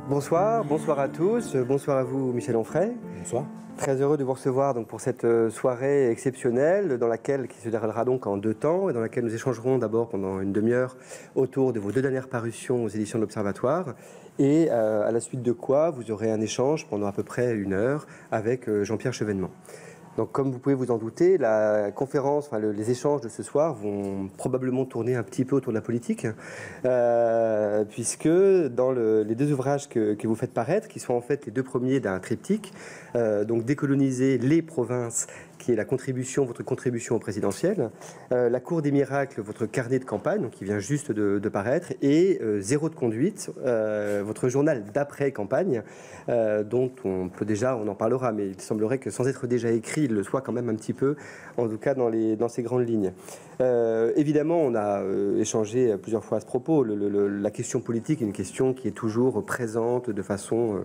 Bonsoir, bonsoir à tous, bonsoir à vous Michel Onfray. Bonsoir. Très heureux de vous recevoir donc, pour cette soirée exceptionnelle qui se déroulera donc en 2 temps et dans laquelle nous échangerons d'abord pendant une demi-heure autour de vos 2 dernières parutions aux éditions de l'Observatoire et à la suite de quoi vous aurez un échange pendant à peu près 1 heure avec Jean-Pierre Chevènement. Donc, comme vous pouvez vous en douter, la conférence, les échanges de ce soir vont probablement tourner un petit peu autour de la politique, puisque dans les 2 ouvrages que vous faites paraître, qui sont en fait les 2 premiers d'un triptyque, donc Décoloniser les provinces, qui est votre contribution au présidentiel, La Cour des miracles, votre carnet de campagne, donc qui vient juste de paraître, et Zéro de conduite, votre journal d'après-campagne, dont on en parlera, mais il semblerait que sans être déjà écrit, il le soit quand même un petit peu, en tout cas dans ces grandes lignes. Évidemment, on a échangé plusieurs fois à ce propos. La question politique est une question qui est toujours présente de façon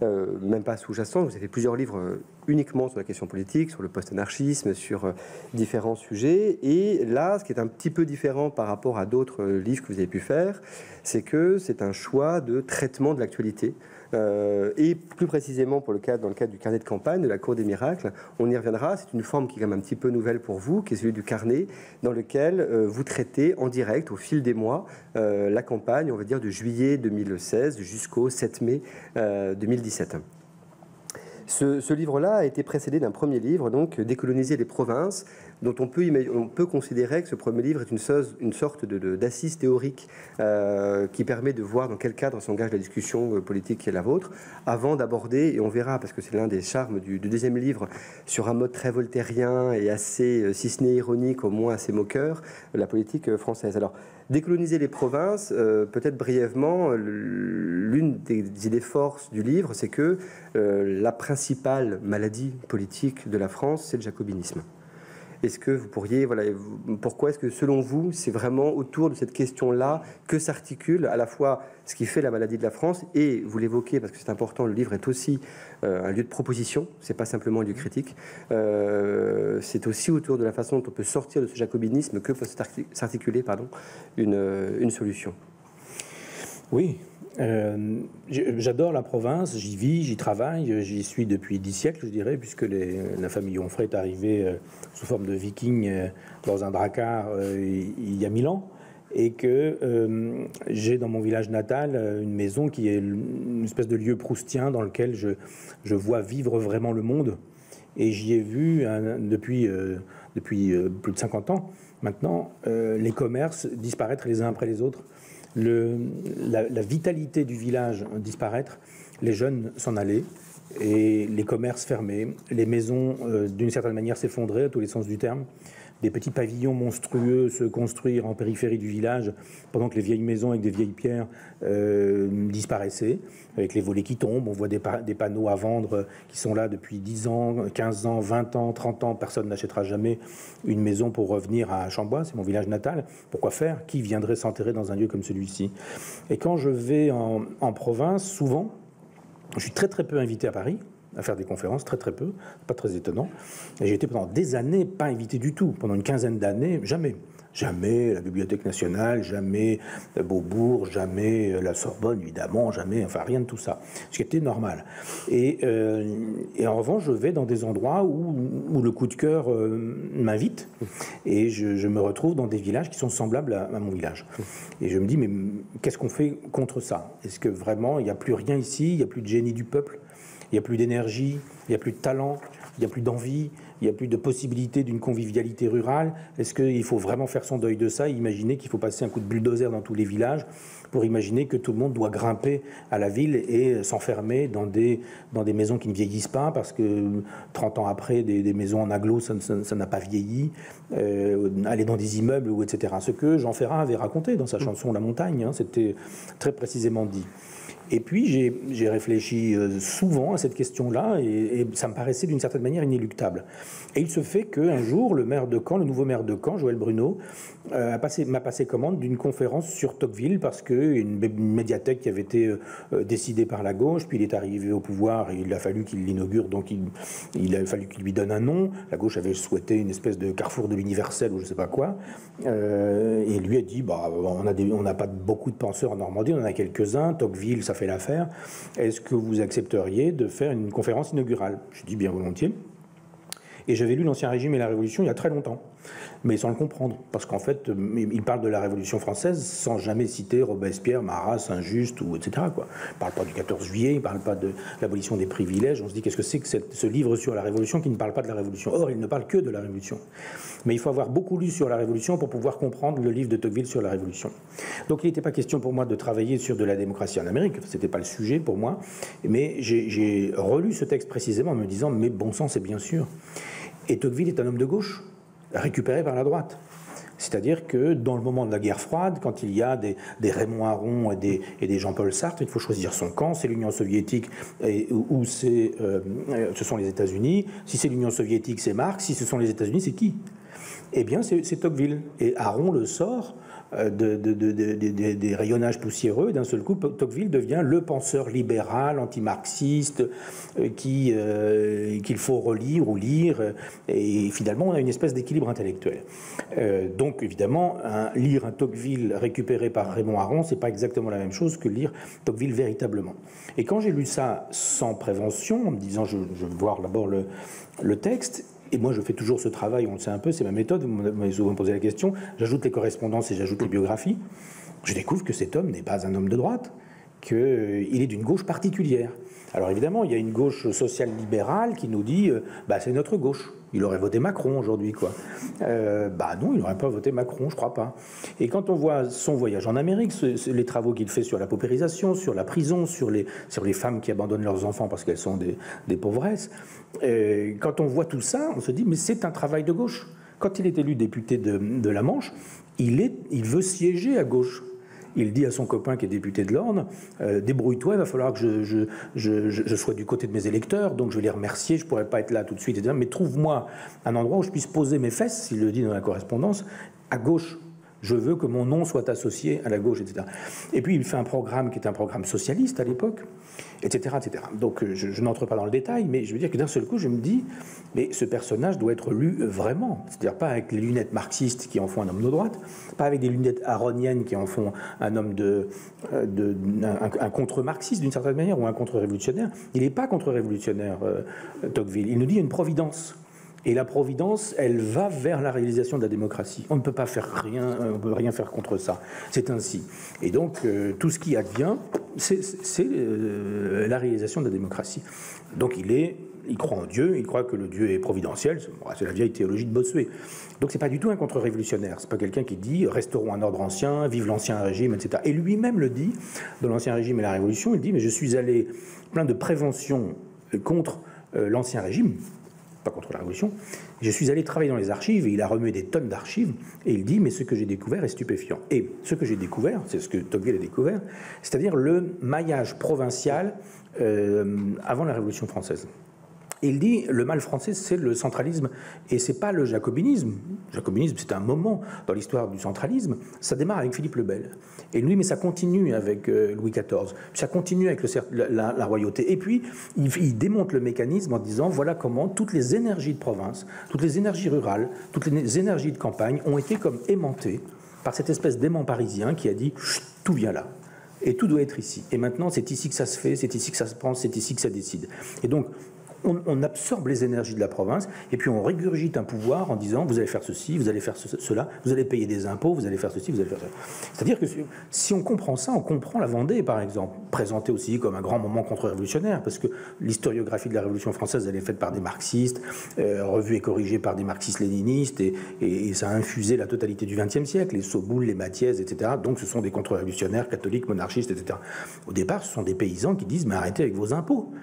même pas sous-jacente. Vous avez fait plusieurs livres uniquement sur la question politique, sur le post-anarchisme, sur différents sujets. Et là, ce qui est un petit peu différent par rapport à d'autres livres que vous avez pu faire, c'est que c'est un choix de traitement de l'actualité. Et plus précisément dans le cadre du carnet de campagne de la Cour des miracles, on y reviendra, c'est une forme qui est quand même un petit peu nouvelle pour vous, qui est celui du carnet, dans lequel vous traitez en direct, au fil des mois, la campagne, on va dire, de juillet 2016 jusqu'au 7 mai 2017. Ce livre-là a été précédé d'un premier livre, donc Décoloniser les provinces, dont on peut considérer que ce premier livre est une sorte d'assise théorique qui permet de voir dans quel cadre s'engage la discussion politique qui est la vôtre, avant d'aborder, et on verra, parce que c'est l'un des charmes du deuxième livre, sur un mode très voltairien et assez, si ce n'est ironique, au moins assez moqueur, la politique française. Alors, Décoloniser les provinces, peut-être brièvement, l'une des idées forces du livre, c'est que la principale maladie politique de la France, c'est le jacobinisme. Est-ce que vous pourriez, pourquoi est-ce que selon vous, c'est vraiment autour de cette question-là que s'articule à la fois ce qui fait la maladie de la France, et vous l'évoquez parce que c'est important, le livre est aussi un lieu de proposition, c'est pas simplement un lieu critique, c'est aussi autour de la façon dont on peut sortir de ce jacobinisme que peut s'articuler une solution. Oui. J'adore la province, j'y vis, j'y travaille, j'y suis depuis 10 siècles, je dirais, puisque la famille Onfray est arrivée sous forme de viking dans un drakkar il y a 1000 ans, et que j'ai dans mon village natal une maison qui est une espèce de lieu proustien dans lequel je vois vivre vraiment le monde, et j'y ai vu depuis plus de 50 ans maintenant les commerces disparaître les uns après les autres. La vitalité du village disparaître, les jeunes s'en aller, et les commerces fermés, les maisons d'une certaine manière s'effondrer à tous les sens du terme, des petits pavillons monstrueux se construire en périphérie du village pendant que les vieilles maisons avec des vieilles pierres disparaissaient, avec les volets qui tombent. On voit des panneaux à vendre qui sont là depuis 10 ans, 15 ans, 20 ans, 30 ans. Personne n'achètera jamais une maison pour revenir à Chambois, c'est mon village natal. Pourquoi faire? Qui viendrait s'enterrer dans un lieu comme celui-ci? Et quand je vais en province, souvent, je suis très très peu invité à Paris, à faire des conférences, très très peu, pas très étonnant. Et j'ai été pendant des années pas invité du tout, pendant une quinzaine d'années, jamais. Jamais la Bibliothèque nationale, jamais Beaubourg, jamais la Sorbonne, évidemment, jamais, enfin rien de tout ça, ce qui était normal. Et en revanche, je vais dans des endroits où le coup de cœur m'invite, et je me retrouve dans des villages qui sont semblables à mon village. Et je me dis, mais qu'est-ce qu'on fait contre ça? Est-ce que vraiment, il n'y a plus rien ici, il n'y a plus de génie du peuple? Il n'y a plus d'énergie, il n'y a plus de talent, il n'y a plus d'envie, il n'y a plus de possibilité d'une convivialité rurale. Est-ce qu'il faut vraiment faire son deuil de ça et imaginer qu'il faut passer un coup de bulldozer dans tous les villages pour imaginer que tout le monde doit grimper à la ville et s'enfermer dans des maisons qui ne vieillissent pas parce que 30 ans après, des maisons en agglo, ça n'a pas vieilli, aller dans des immeubles, etc. Ce que Jean Ferrat avait raconté dans sa chanson « La montagne », c'était très précisément dit. Et puis j'ai réfléchi souvent à cette question-là et ça me paraissait d'une certaine manière inéluctable. Et il se fait qu'un jour, le maire de Caen, le nouveau maire de Caen, Joël Bruno, m'a passé commande d'une conférence sur Tocqueville, parce qu'une médiathèque qui avait été décidée par la gauche, puis il est arrivé au pouvoir, et il a fallu qu'il l'inaugure, donc il a fallu qu'il lui donne un nom. La gauche avait souhaité une espèce de carrefour de l'universel ou je ne sais pas quoi, et lui a dit, on n'a pas beaucoup de penseurs en Normandie, on en a quelques-uns, Tocqueville, ça fait l'affaire, est-ce que vous accepteriez de faire une conférence inaugurale? Je dis bien volontiers. Et j'avais lu l'Ancien Régime et la Révolution il y a très longtemps, mais sans le comprendre, parce qu'en fait, il parle de la Révolution française sans jamais citer Robespierre, Marat, Saint-Just, ou etc. Quoi. Il ne parle pas du 14 juillet, il ne parle pas de l'abolition des privilèges. On se dit, qu'est-ce que c'est que ce livre sur la Révolution qui ne parle pas de la Révolution? Or, il ne parle que de la Révolution. Mais il faut avoir beaucoup lu sur la Révolution pour pouvoir comprendre le livre de Tocqueville sur la Révolution. Donc il n'était pas question pour moi de travailler sur de la démocratie en Amérique, ce n'était pas le sujet pour moi, mais j'ai relu ce texte précisément en me disant, mais bon sang, c'est bien sûr. Et Tocqueville est un homme de gauche, récupéré par la droite. C'est-à-dire que dans le moment de la guerre froide, quand il y a des Raymond Aron et des Jean-Paul Sartre, il faut choisir son camp. C'est l'Union soviétique ou ce sont les États-Unis. Si c'est l'Union soviétique, c'est Marx. Si ce sont les États-Unis, c'est qui? Eh bien, c'est Tocqueville. Et Aron le sort des rayonnages poussiéreux, et d'un seul coup, Tocqueville devient le penseur libéral, anti-marxiste, qu'il faut relire ou lire, et finalement, on a une espèce d'équilibre intellectuel. Donc, évidemment, lire un Tocqueville récupéré par Raymond Aron, c'est pas exactement la même chose que lire Tocqueville véritablement. Et quand j'ai lu ça sans prévention, en me disant, je veux voir d'abord le texte, et moi, je fais toujours ce travail, on le sait un peu, c'est ma méthode, vous m'avez souvent posé la question, j'ajoute les correspondances et j'ajoute les biographies. Je découvre que cet homme n'est pas un homme de droite, qu'il est d'une gauche particulière. Alors évidemment, il y a une gauche sociale-libérale qui nous dit c'est notre gauche. Il aurait voté Macron aujourd'hui, quoi. Non, il n'aurait pas voté Macron, je crois pas. Et quand on voit son voyage en Amérique, les travaux qu'il fait sur la paupérisation, sur la prison, sur les femmes qui abandonnent leurs enfants parce qu'elles sont des pauvresses, quand on voit tout ça, on se dit, mais c'est un travail de gauche. Quand il est élu député de la Manche, il veut siéger à gauche. Il dit à son copain qui est député de l'Orne, débrouille-toi, il va falloir que je sois du côté de mes électeurs, donc je vais les remercier, je ne pourrai pas être là tout de suite, etc. Mais trouve-moi un endroit où je puisse poser mes fesses, il le dit dans la correspondance, à gauche. Je veux que mon nom soit associé à la gauche, etc. Et puis il fait un programme qui est un programme socialiste à l'époque, etc., etc. Donc je n'entre pas dans le détail, mais je veux dire que d'un seul coup, je me dis, mais ce personnage doit être lu vraiment. C'est-à-dire pas avec les lunettes marxistes qui en font un homme de droite, pas avec des lunettes aroniennes qui en font un homme un contre-marxiste d'une certaine manière, ou un contre-révolutionnaire. Il n'est pas contre-révolutionnaire, Tocqueville. Il nous dit une providence. Et la providence, elle va vers la réalisation de la démocratie. On ne peut pas faire rien, on ne peut rien faire contre ça. C'est ainsi. Et donc, tout ce qui advient, c'est la réalisation de la démocratie. Donc, il croit en Dieu, il croit que le Dieu est providentiel. C'est la vieille théologie de Bossuet. Donc, c'est pas du tout un contre-révolutionnaire. C'est pas quelqu'un qui dit restaurons un ordre ancien, vive l'ancien régime, etc. Et lui-même le dit dans l'ancien régime et la Révolution. Il dit mais je suis allé plein de prévention contre l'ancien régime. Pas contre la Révolution, je suis allé travailler dans les archives et il a remué des tonnes d'archives et il dit mais ce que j'ai découvert est stupéfiant. Et ce que j'ai découvert, c'est ce que Tocqueville a découvert, c'est-à-dire le maillage provincial avant la Révolution française. Et il dit le mal français c'est le centralisme et c'est pas le jacobinisme. Le jacobinisme c'est un moment dans l'histoire du centralisme, ça démarre avec Philippe le Bel. Et lui mais ça continue avec Louis XIV, ça continue avec la royauté. Et puis il démonte le mécanisme en disant voilà comment toutes les énergies de province, toutes les énergies rurales, toutes les énergies de campagne ont été comme aimantées par cette espèce d'aimant parisien qui a dit tout vient là. Et tout doit être ici. Et maintenant c'est ici que ça se fait, c'est ici que ça se pense, c'est ici que ça décide. Et donc on absorbe les énergies de la province et puis on régurgite un pouvoir en disant vous allez faire ceci, vous allez faire cela, vous allez payer des impôts, vous allez faire ceci, vous allez faire cela. C'est-à-dire que si on comprend ça, on comprend la Vendée par exemple, présentée aussi comme un grand moment contre-révolutionnaire parce que l'historiographie de la Révolution française elle est faite par des marxistes, revue et corrigée par des marxistes-léninistes et ça a infusé la totalité du XXe siècle, les Soboul, les Mathiez, etc. Donc ce sont des contre-révolutionnaires catholiques, monarchistes, etc. Au départ ce sont des paysans qui disent mais arrêtez avec vos impôts.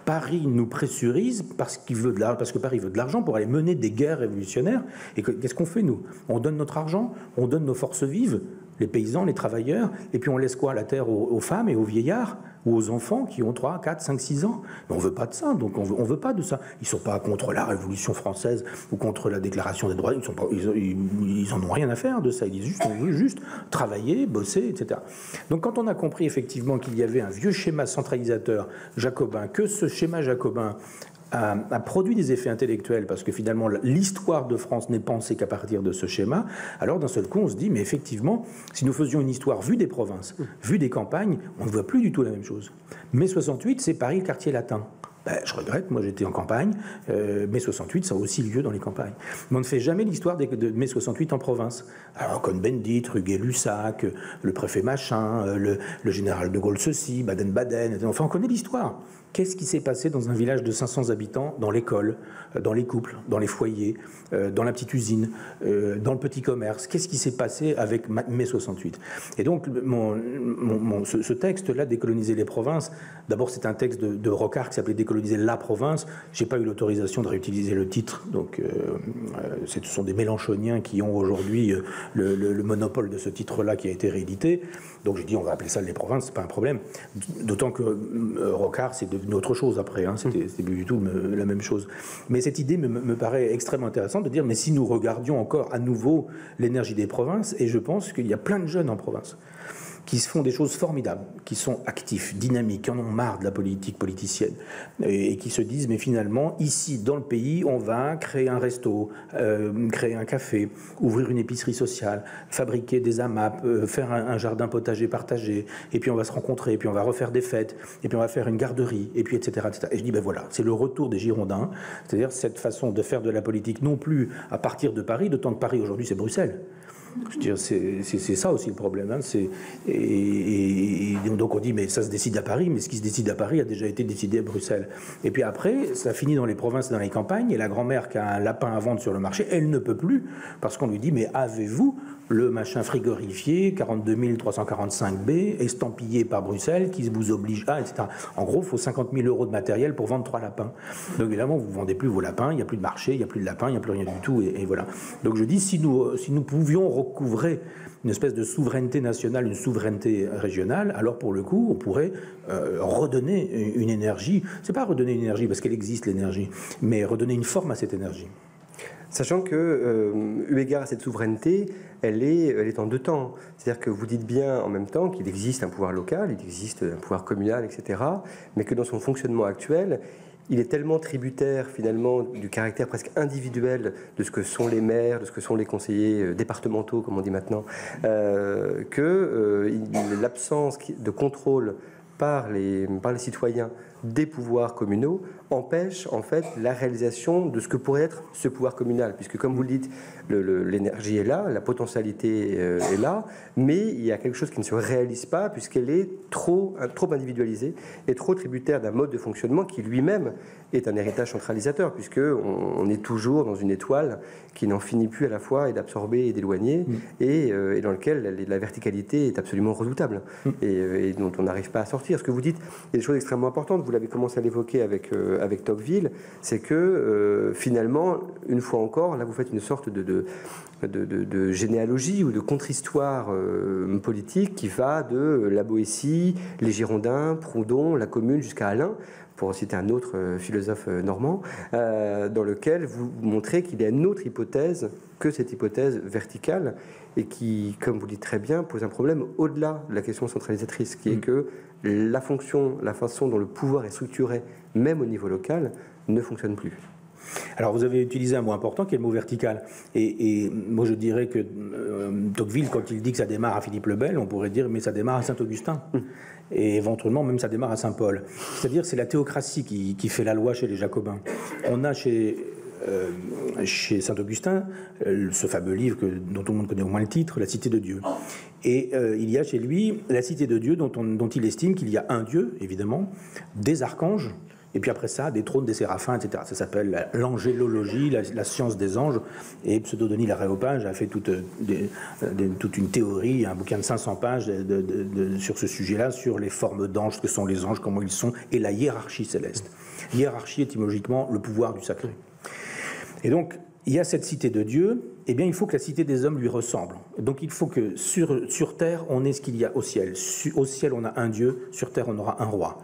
Paris nous pressurise parce que Paris veut de l'argent pour aller mener des guerres révolutionnaires. Et qu'est-ce qu'on fait, nous? On donne notre argent, on donne nos forces vives les paysans, les travailleurs, et puis on laisse quoi, la terre aux femmes et aux vieillards ou aux enfants qui ont 3, 4, 5, 6 ans. Mais on ne veut pas de ça, donc on veut pas de ça. Ils ne sont pas contre la Révolution française ou contre la Déclaration des droits, ils n'en ont rien à faire de ça. Ils disent juste, on veut juste travailler, bosser, etc. Donc quand on a compris effectivement qu'il y avait un vieux schéma centralisateur jacobin, que ce schéma jacobin a produit des effets intellectuels, parce que finalement l'histoire de France n'est pensée qu'à partir de ce schéma, alors d'un seul coup on se dit, mais effectivement, si nous faisions une histoire vue des provinces, vue des campagnes, on ne voit plus du tout la même chose. Mai 68, c'est Paris, le quartier latin. Ben, je regrette, moi j'étais en campagne, mai 68 ça a aussi lieu dans les campagnes. Mais on ne fait jamais l'histoire de mai 68 en province. Alors Cohn-Bendit, Ruguet-Lussac, le préfet Machin, le général de Gaulle ceci, Baden-Baden, enfin on connaît l'histoire. Qu'est-ce qui s'est passé dans un village de 500 habitants, dans l'école, dans les couples, dans les foyers, dans la petite usine, dans le petit commerce? Qu'est-ce qui s'est passé avec mai 68? Et donc, ce texte-là, Décoloniser les provinces, d'abord c'est un texte de Rocard qui s'appelait Décoloniser la province. Je n'ai pas eu l'autorisation de réutiliser le titre, donc ce sont des Mélenchoniens qui ont aujourd'hui le monopole de ce titre-là qui a été réédité. Donc j'ai dit on va appeler ça les provinces, c'est pas un problème. D'autant que Rocard, c'est devenu autre chose après, hein, c'était plus du tout la même chose. Mais cette idée me paraît extrêmement intéressante de dire, mais si nous regardions encore à nouveau l'énergie des provinces, et je pense qu'il y a plein de jeunes en province qui se font des choses formidables, qui sont actifs, dynamiques, qui en ont marre de la politique politicienne, et qui se disent, mais finalement, ici, dans le pays, on va créer un resto, créer un café, ouvrir une épicerie sociale, fabriquer des AMAP, faire un jardin potager partagé, et puis on va se rencontrer, et puis on va refaire des fêtes, et puis on va faire une garderie, et puis etc. etc. Et je dis, ben voilà, c'est le retour des Girondins, c'est-à-dire cette façon de faire de la politique, non plus à partir de Paris, d'autant que Paris, aujourd'hui, c'est Bruxelles. Je veux dire, c'est ça aussi le problème. Hein. Et donc on dit, mais ça se décide à Paris, mais ce qui se décide à Paris a déjà été décidé à Bruxelles. Et puis après, ça finit dans les provinces et dans les campagnes, et la grand-mère qui a un lapin à vendre sur le marché, elle ne peut plus, parce qu'on lui dit, mais avez-vous le machin frigorifié 42 345B, estampillé par Bruxelles, qui vous oblige à, etc. En gros, il faut 50 000 € de matériel pour vendre 3 lapins. Donc évidemment, vous ne vendez plus vos lapins, il n'y a plus de marché, il n'y a plus de lapins, il n'y a plus rien du tout, et voilà. Donc je dis, si nous pouvions recouvrer une espèce de souveraineté nationale, une souveraineté régionale, alors pour le coup, on pourrait redonner une énergie. C'est pas redonner une énergie parce qu'elle existe, l'énergie, mais redonner une forme à cette énergie. Sachant que, eu égard à cette souveraineté, elle est en deux temps. C'est-à-dire que vous dites bien en même temps qu'il existe un pouvoir local, il existe un pouvoir communal, etc., mais que dans son fonctionnement actuel, il est tellement tributaire finalement du caractère presque individuel de ce que sont les maires, de ce que sont les conseillers départementaux, comme on dit maintenant, que l'absence de contrôle par les citoyens des pouvoirs communaux empêche en fait la réalisation de ce que pourrait être ce pouvoir communal, puisque comme vous le dites, l'énergie est là, la potentialité est là, mais il y a quelque chose qui ne se réalise pas puisqu'elle est trop individualisée et trop tributaire d'un mode de fonctionnement qui lui-même est un héritage centralisateur, puisque on est toujours dans une étoile qui n'en finit plus à la fois et d'absorber et d'éloigner, et dans lequel la verticalité est absolument redoutable et dont on n'arrive pas à sortir. Ce que vous dites, il y a des choses extrêmement importantes. Vous l'avez commencé à l'évoquer avec Tocqueville, c'est que finalement, une fois encore, là vous faites une sorte de généalogie ou de contre-histoire politique qui va de la Boétie, les Girondins, Proudhon, la Commune jusqu'à Alain, pour citer un autre philosophe normand, dans lequel vous montrez qu'il y a une autre hypothèse que cette hypothèse verticale et qui, comme vous le dites très bien, pose un problème au-delà de la question centralisatrice, qui est que la façon dont le pouvoir est structuré, même au niveau local, ne fonctionne plus. Alors vous avez utilisé un mot important qui est le mot vertical. Et moi je dirais que Tocqueville, quand il dit que ça démarre à Philippe le Bel, on pourrait dire mais ça démarre à Saint-Augustin. Et éventuellement même ça démarre à Saint-Paul. C'est-à-dire c'est la théocratie qui fait la loi chez les Jacobins. On a chez Saint-Augustin ce fameux livre dont tout le monde connaît au moins le titre, La Cité de Dieu. Et il y a chez lui la Cité de Dieu dont il estime qu'il y a un Dieu, évidemment, des archanges, et puis après ça, des trônes, des séraphins, etc. Ça s'appelle l'angélologie, la science des anges. Et Pseudo-Denis l'Aréopage a fait toute une théorie, un bouquin de 500 pages sur ce sujet-là, sur les formes d'anges, ce que sont les anges, comment ils sont, et la hiérarchie céleste. Hiérarchie, étymologiquement, le pouvoir du sacré. Et donc, il y a cette cité de Dieu eh bien, il faut que la cité des hommes lui ressemble. Donc il faut que sur terre, on ait ce qu'il y a au ciel. Au ciel, on a un Dieu, sur terre, on aura un roi.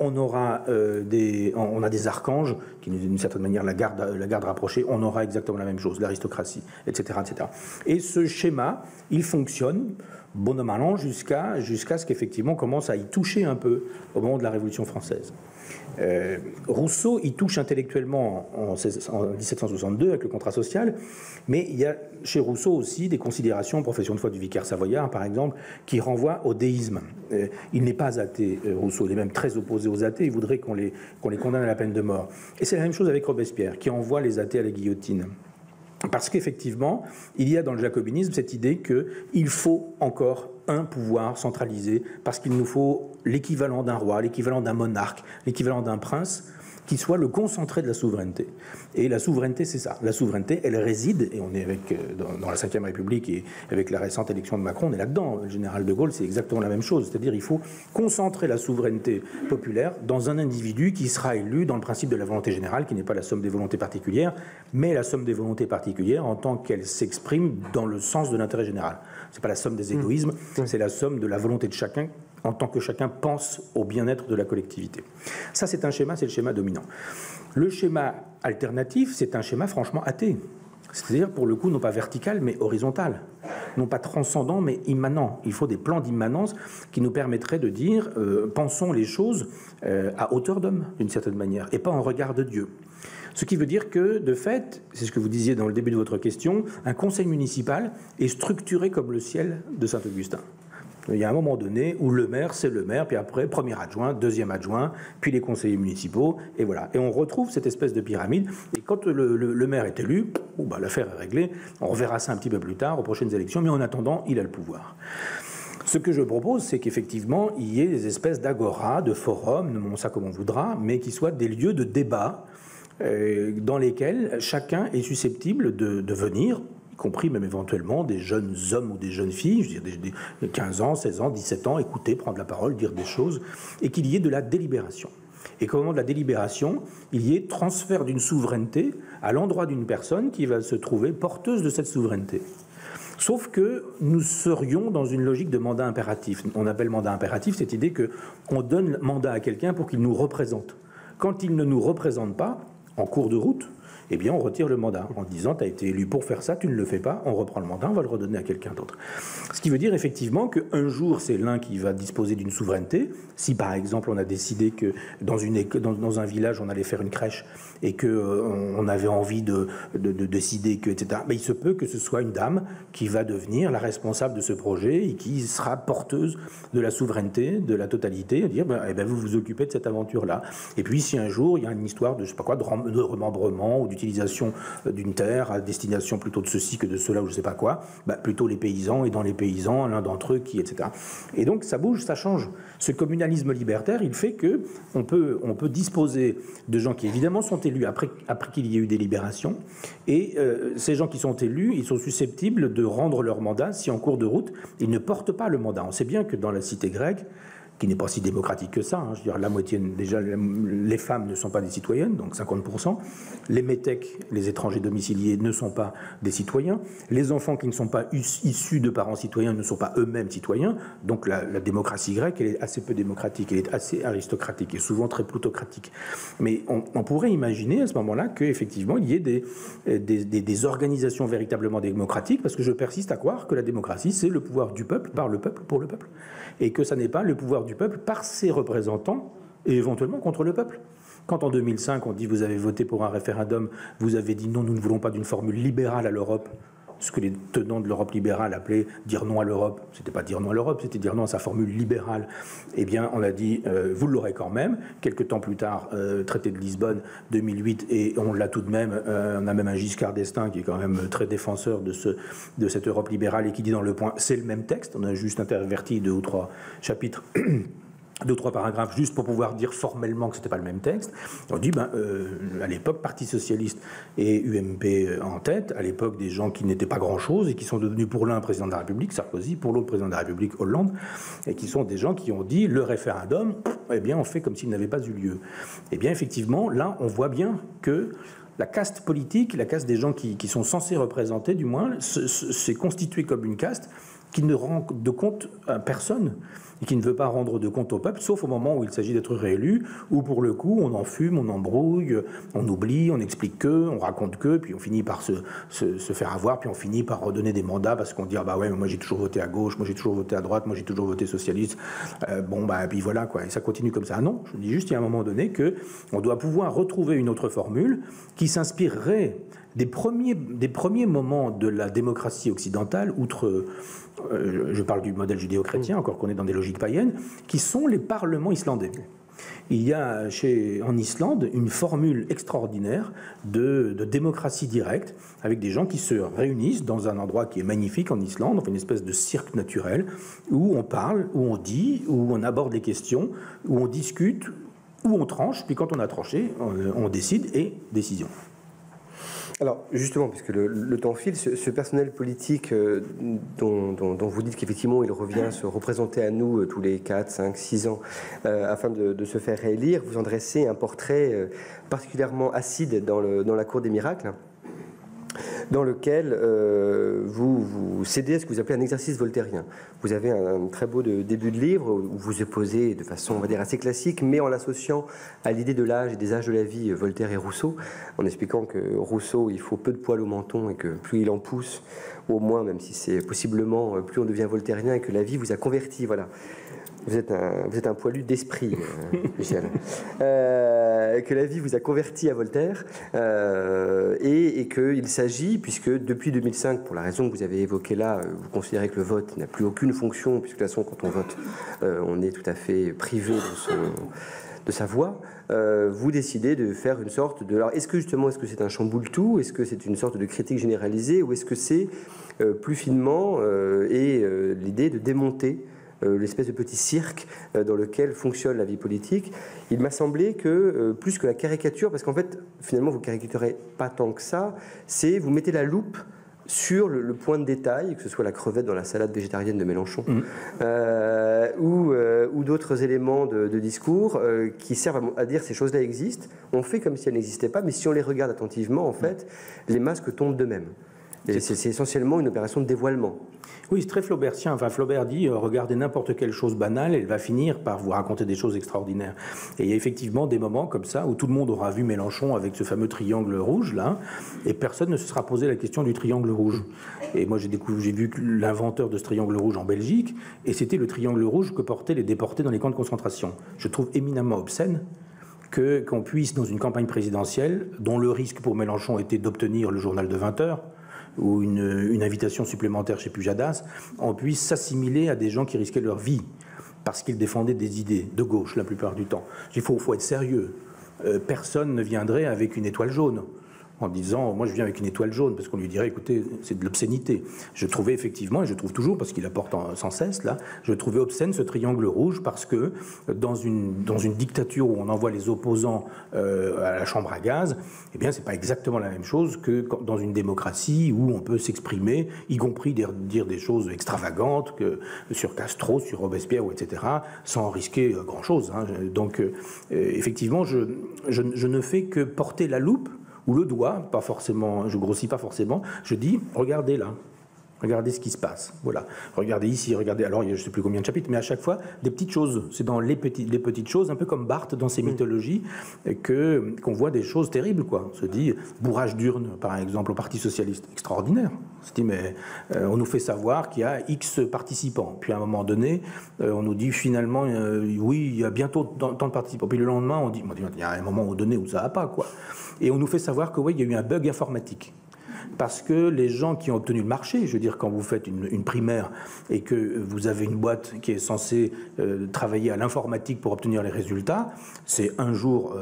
On a des archanges, qui d'une certaine manière la garde rapprochée, on aura exactement la même chose, l'aristocratie, etc., etc. Et ce schéma, il fonctionne, bon an mal an, jusqu'à ce qu'effectivement on commence à y toucher un peu au moment de la Révolution française. Rousseau y touche intellectuellement en 1762 avec le contrat social, mais il y a chez Rousseau aussi des considérations, profession de foi du vicaire savoyard par exemple, qui renvoient au déisme. Il n'est pas athée, Rousseau, il est même très opposé aux athées, il voudrait qu'on les condamne à la peine de mort. Et c'est la même chose avec Robespierre, qui envoie les athées à la guillotine. Parce qu'effectivement, il y a dans le jacobinisme cette idée qu'il faut encore un pouvoir centralisé, parce qu'il nous faut l'équivalent d'un roi, l'équivalent d'un monarque, l'équivalent d'un prince, qui soit le concentré de la souveraineté. Et la souveraineté, c'est ça. La souveraineté, elle réside, et on est dans la Ve République, et avec la récente élection de Macron, on est là-dedans. Le général de Gaulle, c'est exactement la même chose. C'est-à-dire il faut concentrer la souveraineté populaire dans un individu qui sera élu dans le principe de la volonté générale, qui n'est pas la somme des volontés particulières, mais la somme des volontés particulières en tant qu'elle s'exprime dans le sens de l'intérêt général. Ce n'est pas la somme des égoïsmes, c'est la somme de la volonté de chacun en tant que chacun pense au bien-être de la collectivité. Ça, c'est un schéma, c'est le schéma dominant. Le schéma alternatif, c'est un schéma franchement athée. C'est-à-dire, pour le coup, non pas vertical, mais horizontal. Non pas transcendant, mais immanent. Il faut des plans d'immanence qui nous permettraient de dire pensons les choses à hauteur d'homme, d'une certaine manière, et pas en regard de Dieu. Ce qui veut dire que, de fait, c'est ce que vous disiez dans le début de votre question, un conseil municipal est structuré comme le ciel de Saint-Augustin. Il y a un moment donné où le maire, c'est le maire, puis après, premier adjoint, deuxième adjoint, puis les conseillers municipaux, et voilà. Et on retrouve cette espèce de pyramide, et quand le maire est élu, l'affaire est réglée, on reverra ça un petit peu plus tard, aux prochaines élections, mais en attendant, il a le pouvoir. Ce que je propose, c'est qu'effectivement, il y ait des espèces d'agora, de forums, nommons ça comme on voudra, mais qui soient des lieux de débat dans lesquels chacun est susceptible de venir, y compris même éventuellement des jeunes hommes ou des jeunes filles, je veux dire des 15 ans, 16 ans, 17 ans, écouter, prendre la parole, dire des choses, et qu'il y ait de la délibération. Et qu'au moment de la délibération, il y ait transfert d'une souveraineté à l'endroit d'une personne qui va se trouver porteuse de cette souveraineté. Sauf que nous serions dans une logique de mandat impératif. On appelle mandat impératif cette idée qu'on donne mandat à quelqu'un pour qu'il nous représente. Quand il ne nous représente pas, en cours de route, eh bien on retire le mandat en disant tu as été élu pour faire ça, tu ne le fais pas, on reprend le mandat, on va le redonner à quelqu'un d'autre. Ce qui veut dire effectivement qu'un jour c'est l'un qui va disposer d'une souveraineté. Si par exemple on a décidé que dans un village on allait faire une crèche et qu'on avait envie de décider que, etc., mais il se peut que ce soit une dame qui va devenir la responsable de ce projet et qui sera porteuse de la souveraineté, de la totalité, et dire vous vous occupez de cette aventure-là. Et puis si un jour il y a une histoire de, je sais pas quoi, de remembrement ou d'utilisation d'une terre à destination plutôt de ceci que de cela ou je sais pas quoi, plutôt les paysans, et dans les paysans, l'un d'entre eux qui, etc. Et donc ça bouge, ça change. Ce communalisme libertaire, il fait que on peut disposer de gens qui évidemment sont élus après qu'il y ait eu délibération, et ces gens qui sont élus, ils sont susceptibles de rendre leur mandat si en cours de route, ils ne portent pas le mandat. On sait bien que dans la cité grecque, qui n'est pas si démocratique que ça, je veux dire, la moitié, déjà, les femmes ne sont pas des citoyennes, donc 50%, les métèques, les étrangers domiciliés, ne sont pas des citoyens, les enfants qui ne sont pas issus de parents citoyens ne sont pas eux-mêmes citoyens, donc la démocratie grecque, elle est assez peu démocratique, elle est assez aristocratique, et souvent très plutocratique. Mais on pourrait imaginer à ce moment-là qu'effectivement, il y ait des organisations véritablement démocratiques, parce que je persiste à croire que la démocratie, c'est le pouvoir du peuple, par le peuple, pour le peuple, et que ça n'est pas le pouvoir du peuple par ses représentants et éventuellement contre le peuple. Quand en 2005 on dit vous avez voté pour un référendum, vous avez dit non, nous ne voulons pas d'une formule libérale à l'Europe, ce que les tenants de l'Europe libérale appelaient dire non à l'Europe, c'était pas dire non à l'Europe, c'était dire non à sa formule libérale. Eh bien on a dit vous l'aurez quand même. Quelques temps plus tard, traité de Lisbonne 2008, et on l'a tout de même. On a même un Giscard d'Estaing qui est quand même très défenseur de cette Europe libérale et qui dit dans Le Point c'est le même texte, on a juste interverti 2 ou 3 chapitres 2 ou 3 paragraphes juste pour pouvoir dire formellement que c'était pas le même texte. On dit à l'époque Parti socialiste et UMP en tête, à l'époque des gens qui n'étaient pas grand-chose et qui sont devenus pour l'un président de la République Sarkozy, pour l'autre président de la République Hollande, et qui sont des gens qui ont dit le référendum, eh bien on fait comme s'il n'avait pas eu lieu. Eh bien effectivement là on voit bien que la caste politique, la caste des gens qui sont censés représenter, du moins, c'est constitué comme une caste qui ne rend de compte à personne et qui ne veut pas rendre de compte au peuple, sauf au moment où il s'agit d'être réélu, où pour le coup, on en fume, on embrouille, on oublie, on explique que, on raconte que, puis on finit par se faire avoir, puis on finit par redonner des mandats parce qu'on dit « Ah bah ouais, mais moi j'ai toujours voté à gauche, moi j'ai toujours voté à droite, moi j'ai toujours voté socialiste. Bon, bah, puis voilà, quoi. » Et ça continue comme ça. Ah non, je dis juste, il y a un moment donné qu'on doit pouvoir retrouver une autre formule qui s'inspirerait des premiers moments de la démocratie occidentale, outre, je parle du modèle judéo-chrétien, encore qu'on est dans des logiques païennes, qui sont les parlements islandais. Il y a en Islande une formule extraordinaire de démocratie directe, avec des gens qui se réunissent dans un endroit qui est magnifique en Islande, enfin une espèce de cirque naturel, où on parle, où on dit, où on aborde les questions, où on discute, où on tranche, puis quand on a tranché, on décide, et décision. Alors, justement, puisque le temps file, ce personnel politique dont vous dites qu'effectivement il revient se représenter à nous tous les 4, 5, 6 ans afin de se faire réélire, vous en dressez un portrait particulièrement acide dans la cour des miracles, dans lequel vous cédez à ce que vous appelez un exercice voltairien. Vous avez un très beau début de livre où vous opposez de façon, on va dire, assez classique, mais en l'associant à l'idée de l'âge et des âges de la vie, Voltaire et Rousseau, en expliquant que Rousseau, il faut peu de poils au menton et que plus il en pousse, au moins, même si c'est possiblement, plus on devient voltairien et que la vie vous a converti, voilà. Vous êtes un poilu d'esprit, Michel. Que la vie vous a converti à Voltaire et qu'il s'agit, puisque depuis 2005, pour la raison que vous avez évoquée là, vous considérez que le vote n'a plus aucune fonction, puisque de toute façon, quand on vote, on est tout à fait privé de sa voix, vous décidez de faire une sorte de... Alors, est-ce que c'est un chamboule-tout? Est-ce que c'est une sorte de critique généralisée? Ou est-ce que c'est plus finement l'idée de démonter l'espèce de petit cirque dans lequel fonctionne la vie politique? Il m'a semblé que, plus que la caricature, parce qu'en fait, finalement, vous caricaturez pas tant que ça, c'est vous mettez la loupe sur le point de détail, que ce soit la crevette dans la salade végétarienne de Mélenchon, ou d'autres éléments de discours qui servent à dire ces choses-là existent. On fait comme si elles n'existaient pas, mais si on les regarde attentivement, en fait, les masques tombent d'eux-mêmes. C'est essentiellement une opération de dévoilement. Oui, c'est très flaubertien. Enfin, Flaubert dit regardez n'importe quelle chose banale, elle va finir par vous raconter des choses extraordinaires. Et il y a effectivement des moments comme ça où tout le monde aura vu Mélenchon avec ce fameux triangle rouge là, et personne ne se sera posé la question du triangle rouge. Et moi, j'ai vu l'inventeur de ce triangle rouge en Belgique, et c'était le triangle rouge que portaient les déportés dans les camps de concentration. Je trouve éminemment obscène qu'on puisse, dans une campagne présidentielle, dont le risque pour Mélenchon était d'obtenir le journal de 20 heures, ou une invitation supplémentaire chez Pujadas, on puisse s'assimiler à des gens qui risquaient leur vie parce qu'ils défendaient des idées de gauche la plupart du temps. Il faut être sérieux. Personne ne viendrait avec une étoile jaune en disant « moi je viens avec une étoile jaune » parce qu'on lui dirait « écoutez, c'est de l'obscénité ». Je trouvais effectivement, et je trouve toujours, parce qu'il apporte sans cesse là, je trouvais obscène ce triangle rouge parce que dans une dictature où on envoie les opposants à la chambre à gaz, eh bien c'est pas exactement la même chose que dans une démocratie où on peut s'exprimer, y compris dire des choses extravagantes sur Castro, sur Robespierre, etc., sans risquer grand-chose. Hein. Donc effectivement, je ne fais que porter la loupe ou le doigt, pas forcément, je grossis pas forcément, je dis, regardez là, regardez ce qui se passe, voilà. Regardez ici, regardez, alors je ne sais plus combien de chapitres, mais à chaque fois, des petites choses. C'est dans les petites choses, un peu comme Barthes dans ses mythologies, qu'on voit des choses terribles, quoi. On se dit, bourrage d'urne, par exemple, au Parti Socialiste, extraordinaire. On se dit, mais on nous fait savoir qu'il y a X participants. Puis à un moment donné, on nous dit finalement, oui, il y a bientôt tant de participants. Puis le lendemain, on dit, il y a un moment donné où ça va pas, quoi. Et on nous fait savoir que oui, il y a eu un bug informatique. Parce que les gens qui ont obtenu le marché, je veux dire, quand vous faites une primaire et que vous avez une boîte qui est censée travailler à l'informatique pour obtenir les résultats, c'est un jour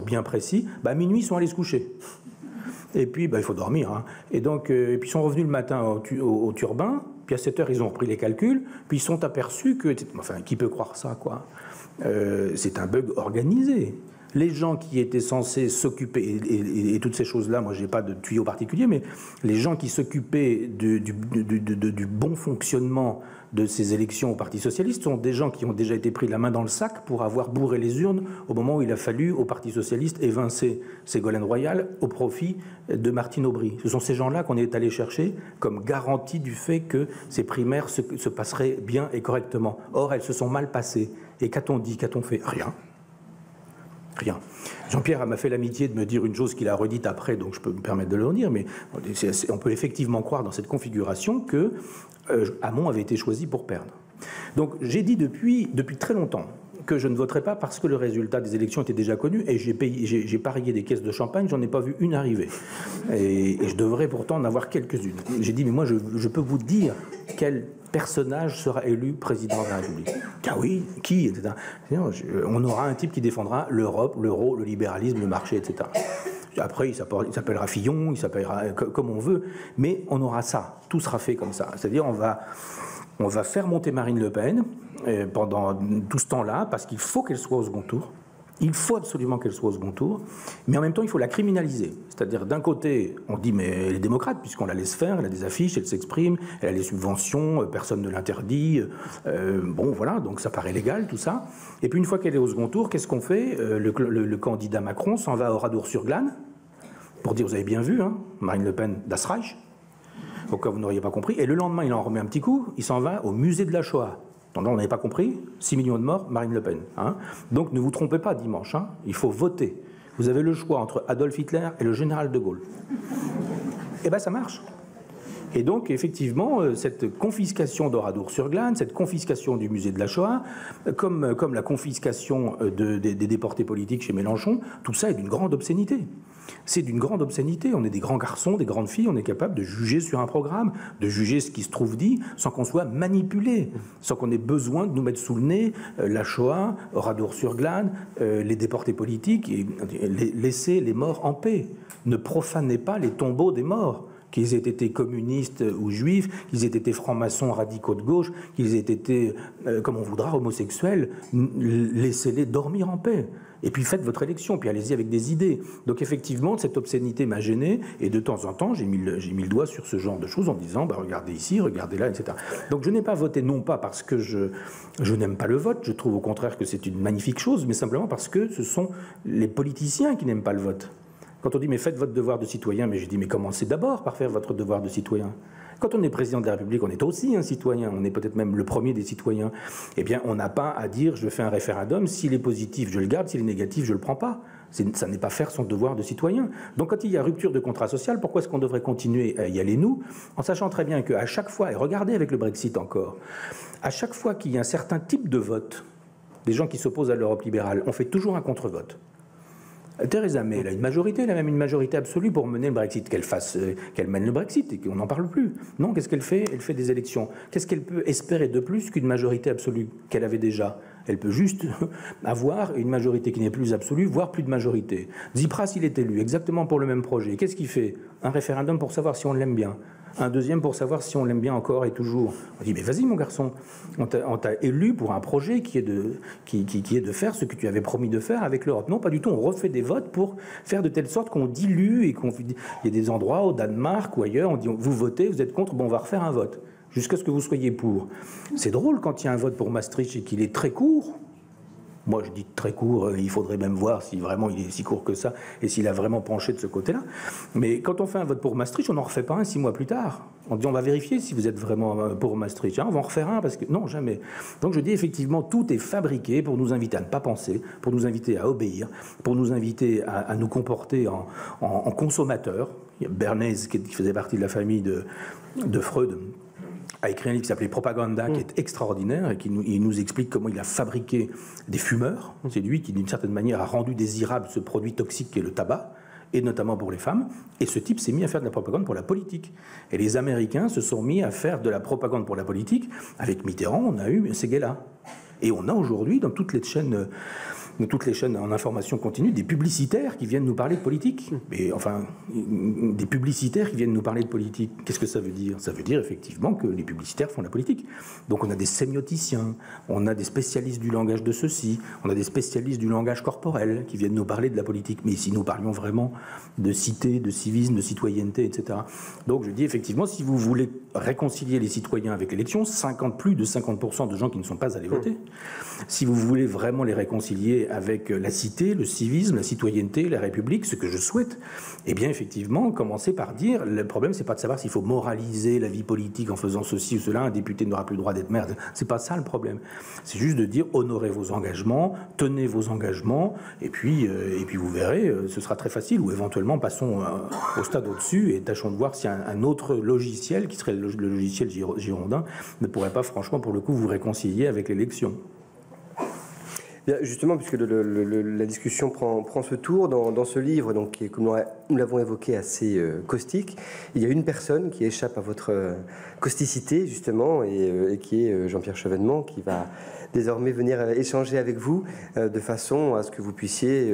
bien précis, à minuit, ils sont allés se coucher. Et puis, il faut dormir. Hein. Et donc, et puis ils sont revenus le matin au turbin, puis à 7 heures, ils ont repris les calculs, puis ils sont aperçus que... Enfin, qui peut croire ça, quoi ? C'est un bug organisé. les gens qui étaient censés s'occuper, et toutes ces choses-là, moi je n'ai pas de tuyau particulier, mais les gens qui s'occupaient du bon fonctionnement de ces élections au Parti socialiste sont des gens qui ont déjà été pris la main dans le sac pour avoir bourré les urnes au moment où il a fallu au Parti socialiste évincer Ségolène Royal au profit de Martine Aubry. Ce sont ces gens-là qu'on est allé chercher comme garantie du fait que ces primaires se passeraient bien et correctement. Or, elles se sont mal passées. Et qu'a-t-on dit? Qu'a-t-on fait? Rien. Rien. Jean-Pierre m'a fait l'amitié de me dire une chose qu'il a redite après, donc je peux me permettre de le redire, mais on peut effectivement croire dans cette configuration que Hamon avait été choisi pour perdre. Donc j'ai dit depuis très longtemps que je ne voterai pas parce que le résultat des élections était déjà connu, et j'ai parié des caisses de champagne, j'en ai pas vu une arriver. Et je devrais pourtant en avoir quelques-unes. J'ai dit, mais moi je peux vous dire quel personnage sera élu président de la République. Ah oui, qui, etc. On aura un type qui défendra l'Europe, l'euro, le libéralisme, le marché, etc. Après, il s'appellera Fillon, il s'appellera comme on veut, mais on aura ça, tout sera fait comme ça. C'est-à-dire on va faire monter Marine Le Pen pendant tout ce temps-là, parce qu'il faut qu'elle soit au second tour. Il faut absolument qu'elle soit au second tour, mais en même temps, il faut la criminaliser. C'est-à-dire, d'un côté, on dit, mais elle est démocrate, puisqu'on la laisse faire, elle a des affiches, elle s'exprime, elle a les subventions, personne ne l'interdit. Bon, voilà, donc ça paraît légal, tout ça. Et puis, une fois qu'elle est au second tour, qu'est-ce qu'on fait? Le candidat Macron s'en va à Oradour-sur-Glane, pour dire, vous avez bien vu, hein, Marine Le Pen, Das Reich, au cas où vous n'auriez pas compris. Et le lendemain, il en remet un petit coup, il s'en va au musée de la Shoah. Donc là, on n'avait pas compris, 6 millions de morts, Marine Le Pen. Hein. Donc ne vous trompez pas dimanche, hein, il faut voter. Vous avez le choix entre Adolf Hitler et le général de Gaulle. Eh bien, ça marche. Et donc, effectivement, cette confiscation d'Oradour-sur-Glane, cette confiscation du musée de la Shoah, comme la confiscation des déportés politiques chez Mélenchon, tout ça est d'une grande obscénité. C'est d'une grande obscénité. On est des grands garçons, des grandes filles, on est capable de juger sur un programme, de juger ce qui se trouve dit, sans qu'on soit manipulé, sans qu'on ait besoin de nous mettre sous le nez la Shoah, Oradour-sur-Glane, les déportés politiques, et laisser les morts en paix. Ne profanez pas les tombeaux des morts. Qu'ils aient été communistes ou juifs, qu'ils aient été francs-maçons radicaux de gauche, qu'ils aient été, comme on voudra, homosexuels, laissez-les dormir en paix. Et puis faites votre élection, puis allez-y avec des idées. Donc effectivement, cette obscénité m'a gêné, et de temps en temps, j'ai mis le doigt sur ce genre de choses en disant, bah, regardez ici, regardez là, etc. Donc je n'ai pas voté, non pas parce que je n'aime pas le vote, je trouve au contraire que c'est une magnifique chose, mais simplement parce que ce sont les politiciens qui n'aiment pas le vote. Quand on dit, mais faites votre devoir de citoyen, mais je dis, mais commencez d'abord par faire votre devoir de citoyen. Quand on est président de la République, on est aussi un citoyen, on est peut-être même le premier des citoyens. Eh bien, on n'a pas à dire, je fais un référendum, s'il est positif, je le garde, s'il est négatif, je ne le prends pas. Ça n'est pas faire son devoir de citoyen. Donc quand il y a rupture de contrat social, pourquoi est-ce qu'on devrait continuer à y aller, nous, en sachant très bien qu'à chaque fois, et regardez avec le Brexit encore, à chaque fois qu'il y a un certain type de vote, des gens qui s'opposent à l'Europe libérale, on fait toujours un contre-vote. Theresa May, elle a une majorité, elle a même une majorité absolue pour mener le Brexit. Qu'elle mène le Brexit et qu'on n'en parle plus. Non, qu'est-ce qu'elle fait? Elle fait des élections. Qu'est-ce qu'elle peut espérer de plus qu'une majorité absolue qu'elle avait déjà? Elle peut juste avoir une majorité qui n'est plus absolue, voire plus de majorité. Tsipras, il est élu, exactement pour le même projet. Qu'est-ce qu'il fait? Un référendum pour savoir si on l'aime bien. Un deuxième pour savoir si on l'aime bien encore et toujours. On dit, mais vas-y mon garçon, on t'a élu pour un projet qui est de faire ce que tu avais promis de faire avec l'Europe. Non, pas du tout, on refait des votes pour faire de telle sorte qu'on dilue et il y a des endroits au Danemark ou ailleurs, on dit, vous votez, vous êtes contre, bon on va refaire un vote, jusqu'à ce que vous soyez pour. C'est drôle quand il y a un vote pour Maastricht et qu'il est très court. Moi, je dis très court, il faudrait même voir si vraiment il est si court que ça et s'il a vraiment penché de ce côté-là. Mais quand on fait un vote pour Maastricht, on n'en refait pas un 6 mois plus tard. On dit on va vérifier si vous êtes vraiment pour Maastricht. On va en refaire un parce que non, jamais. Donc je dis effectivement, tout est fabriqué pour nous inviter à ne pas penser, pour nous inviter à obéir, pour nous inviter à nous comporter en consommateurs. Il y a Bernays qui faisait partie de la famille de Freud, a écrit un livre qui s'appelait Propaganda, qui est extraordinaire, et il nous explique comment il a fabriqué des fumeurs. C'est lui qui, d'une certaine manière, a rendu désirable ce produit toxique qui est le tabac, et notamment pour les femmes. Et ce type s'est mis à faire de la propagande pour la politique. Et les Américains se sont mis à faire de la propagande pour la politique. Avec Mitterrand, on a eu Séguéla. Et on a aujourd'hui, dans toutes les chaînes toutes les chaînes en information continue, des publicitaires qui viennent nous parler de politique. Mais enfin, des publicitaires qui viennent nous parler de politique. Qu'est-ce que ça veut dire? Ça veut dire effectivement que les publicitaires font la politique. Donc on a des sémioticiens, on a des spécialistes du langage de ceci, on a des spécialistes du langage corporel qui viennent nous parler de la politique. Mais si nous parlions vraiment de cité, de civisme, de citoyenneté, etc. Donc je dis effectivement, si vous voulez réconcilier les citoyens avec l'élection, plus de 50% de gens qui ne sont pas allés voter, si vous voulez vraiment les réconcilier avec la cité, le civisme, la citoyenneté, la République, ce que je souhaite, eh bien effectivement, commencez par dire, le problème c'est pas de savoir s'il faut moraliser la vie politique en faisant ceci ou cela, un député n'aura plus le droit d'être maire, c'est pas ça le problème. C'est juste de dire, honorez vos engagements, tenez vos engagements, et puis vous verrez, ce sera très facile, ou éventuellement passons au stade au-dessus et tâchons de voir si un autre logiciel, qui serait le logiciel girondin, ne pourrait pas franchement pour le coup vous réconcilier avec l'élection. Bien, justement, puisque la discussion prend ce tour, dans ce livre, donc, qui est, comme nous l'avons évoqué, assez caustique, il y a une personne qui échappe à votre causticité, justement, et qui est Jean-Pierre Chevènement, qui va désormais venir échanger avec vous de façon à ce que vous puissiez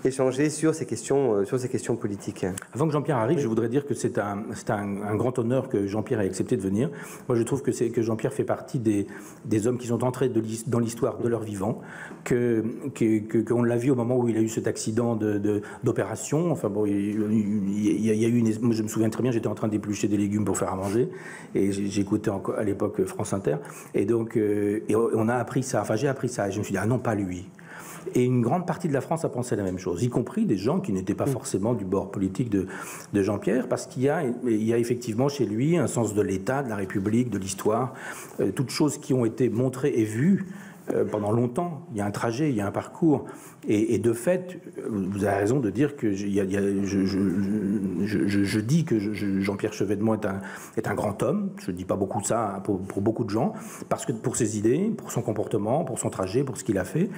échanger sur ces questions politiques. Avant que Jean-Pierre arrive, je voudrais dire que c'est un grand honneur que Jean-Pierre ait accepté de venir. Moi, je trouve que Jean-Pierre fait partie des hommes qui sont entrés dans l'histoire de leur vivant, qu'on l'a vu au moment où il a eu cet accident d'opération. Enfin bon, il y a eu je me souviens très bien, j'étais en train d'éplucher des légumes pour faire à manger, et j'écoutais à l'époque France Inter, et donc on a appris ça, enfin j'ai appris ça, et je me suis dit, ah non, pas lui. Et une grande partie de la France a pensé la même chose, y compris des gens qui n'étaient pas forcément du bord politique de Jean-Pierre, parce qu'il y a effectivement chez lui un sens de l'État, de la République, de l'histoire, toutes choses qui ont été montrées et vues pendant longtemps. Il y a un trajet, il y a un parcours, et de fait, vous avez raison de dire que je dis que Jean-Pierre Chevènement est un grand homme. Je ne dis pas beaucoup de ça pour beaucoup de gens, parce que pour ses idées, pour son comportement, pour son trajet, pour ce qu'il a fait,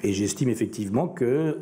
et j'estime effectivement que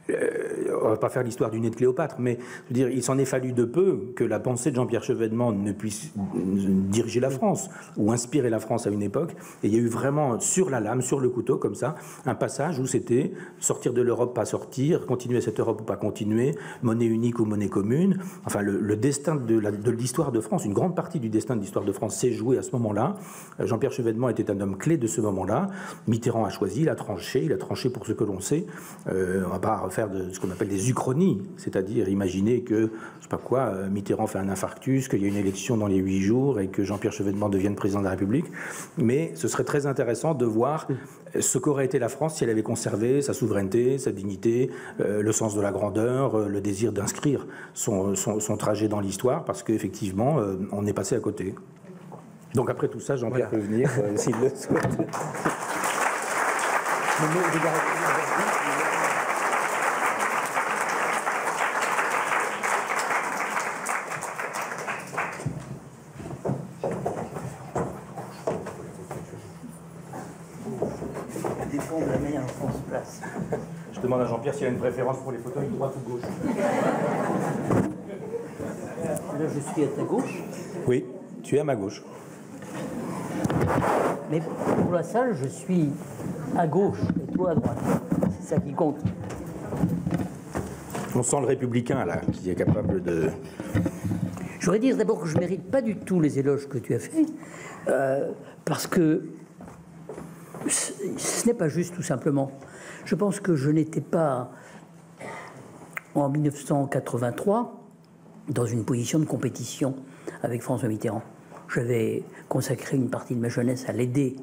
on ne va pas faire l'histoire du nez de Cléopâtre, mais je veux dire, il s'en est fallu de peu que la pensée de Jean-Pierre Chevènement ne puisse diriger la France ou inspirer la France à une époque. Et il y a eu vraiment sur la lame, sur le couteau, comme ça, un passage où c'était sortir de l'Europe, pas sortir, continuer cette Europe ou pas continuer, monnaie unique ou monnaie commune. Enfin, le destin de l'histoire de France, une grande partie du destin de l'histoire de France s'est joué à ce moment-là. Jean-Pierre Chevènement était un homme clé de ce moment-là. Mitterrand a choisi, il a tranché pour ce que l'on sait. On ne va pas faire de ce qu'on appelle des uchronies, c'est-à-dire imaginer que, je sais pas quoi, Mitterrand fait un infarctus, qu'il y a une élection dans les 8 jours et que Jean-Pierre Chevènement devienne président de la République. Mais ce serait très intéressant de voir ce qu'aurait été la France si elle avait conservé sa souveraineté, sa dignité, le sens de la grandeur, le désir d'inscrire son trajet dans l'histoire, parce qu'effectivement, on est passé à côté. Donc après tout ça, Jean-Pierre peut venir s'il le souhaite. Je demande à Jean-Pierre s'il a une préférence pour les fauteuils, droite ou gauche. Là, je suis à ta gauche. Oui, tu es à ma gauche. Mais pour la salle, je suis à gauche et toi à droite. C'est ça qui compte. On sent le républicain, là, qui est capable de... Je voudrais dire d'abord que je ne mérite pas du tout les éloges que tu as faits, parce que ce n'est pas juste, tout simplement. Je pense que je n'étais pas, en 1983, dans une position de compétition avec François Mitterrand. J'avais consacré une partie de ma jeunesse à l'aider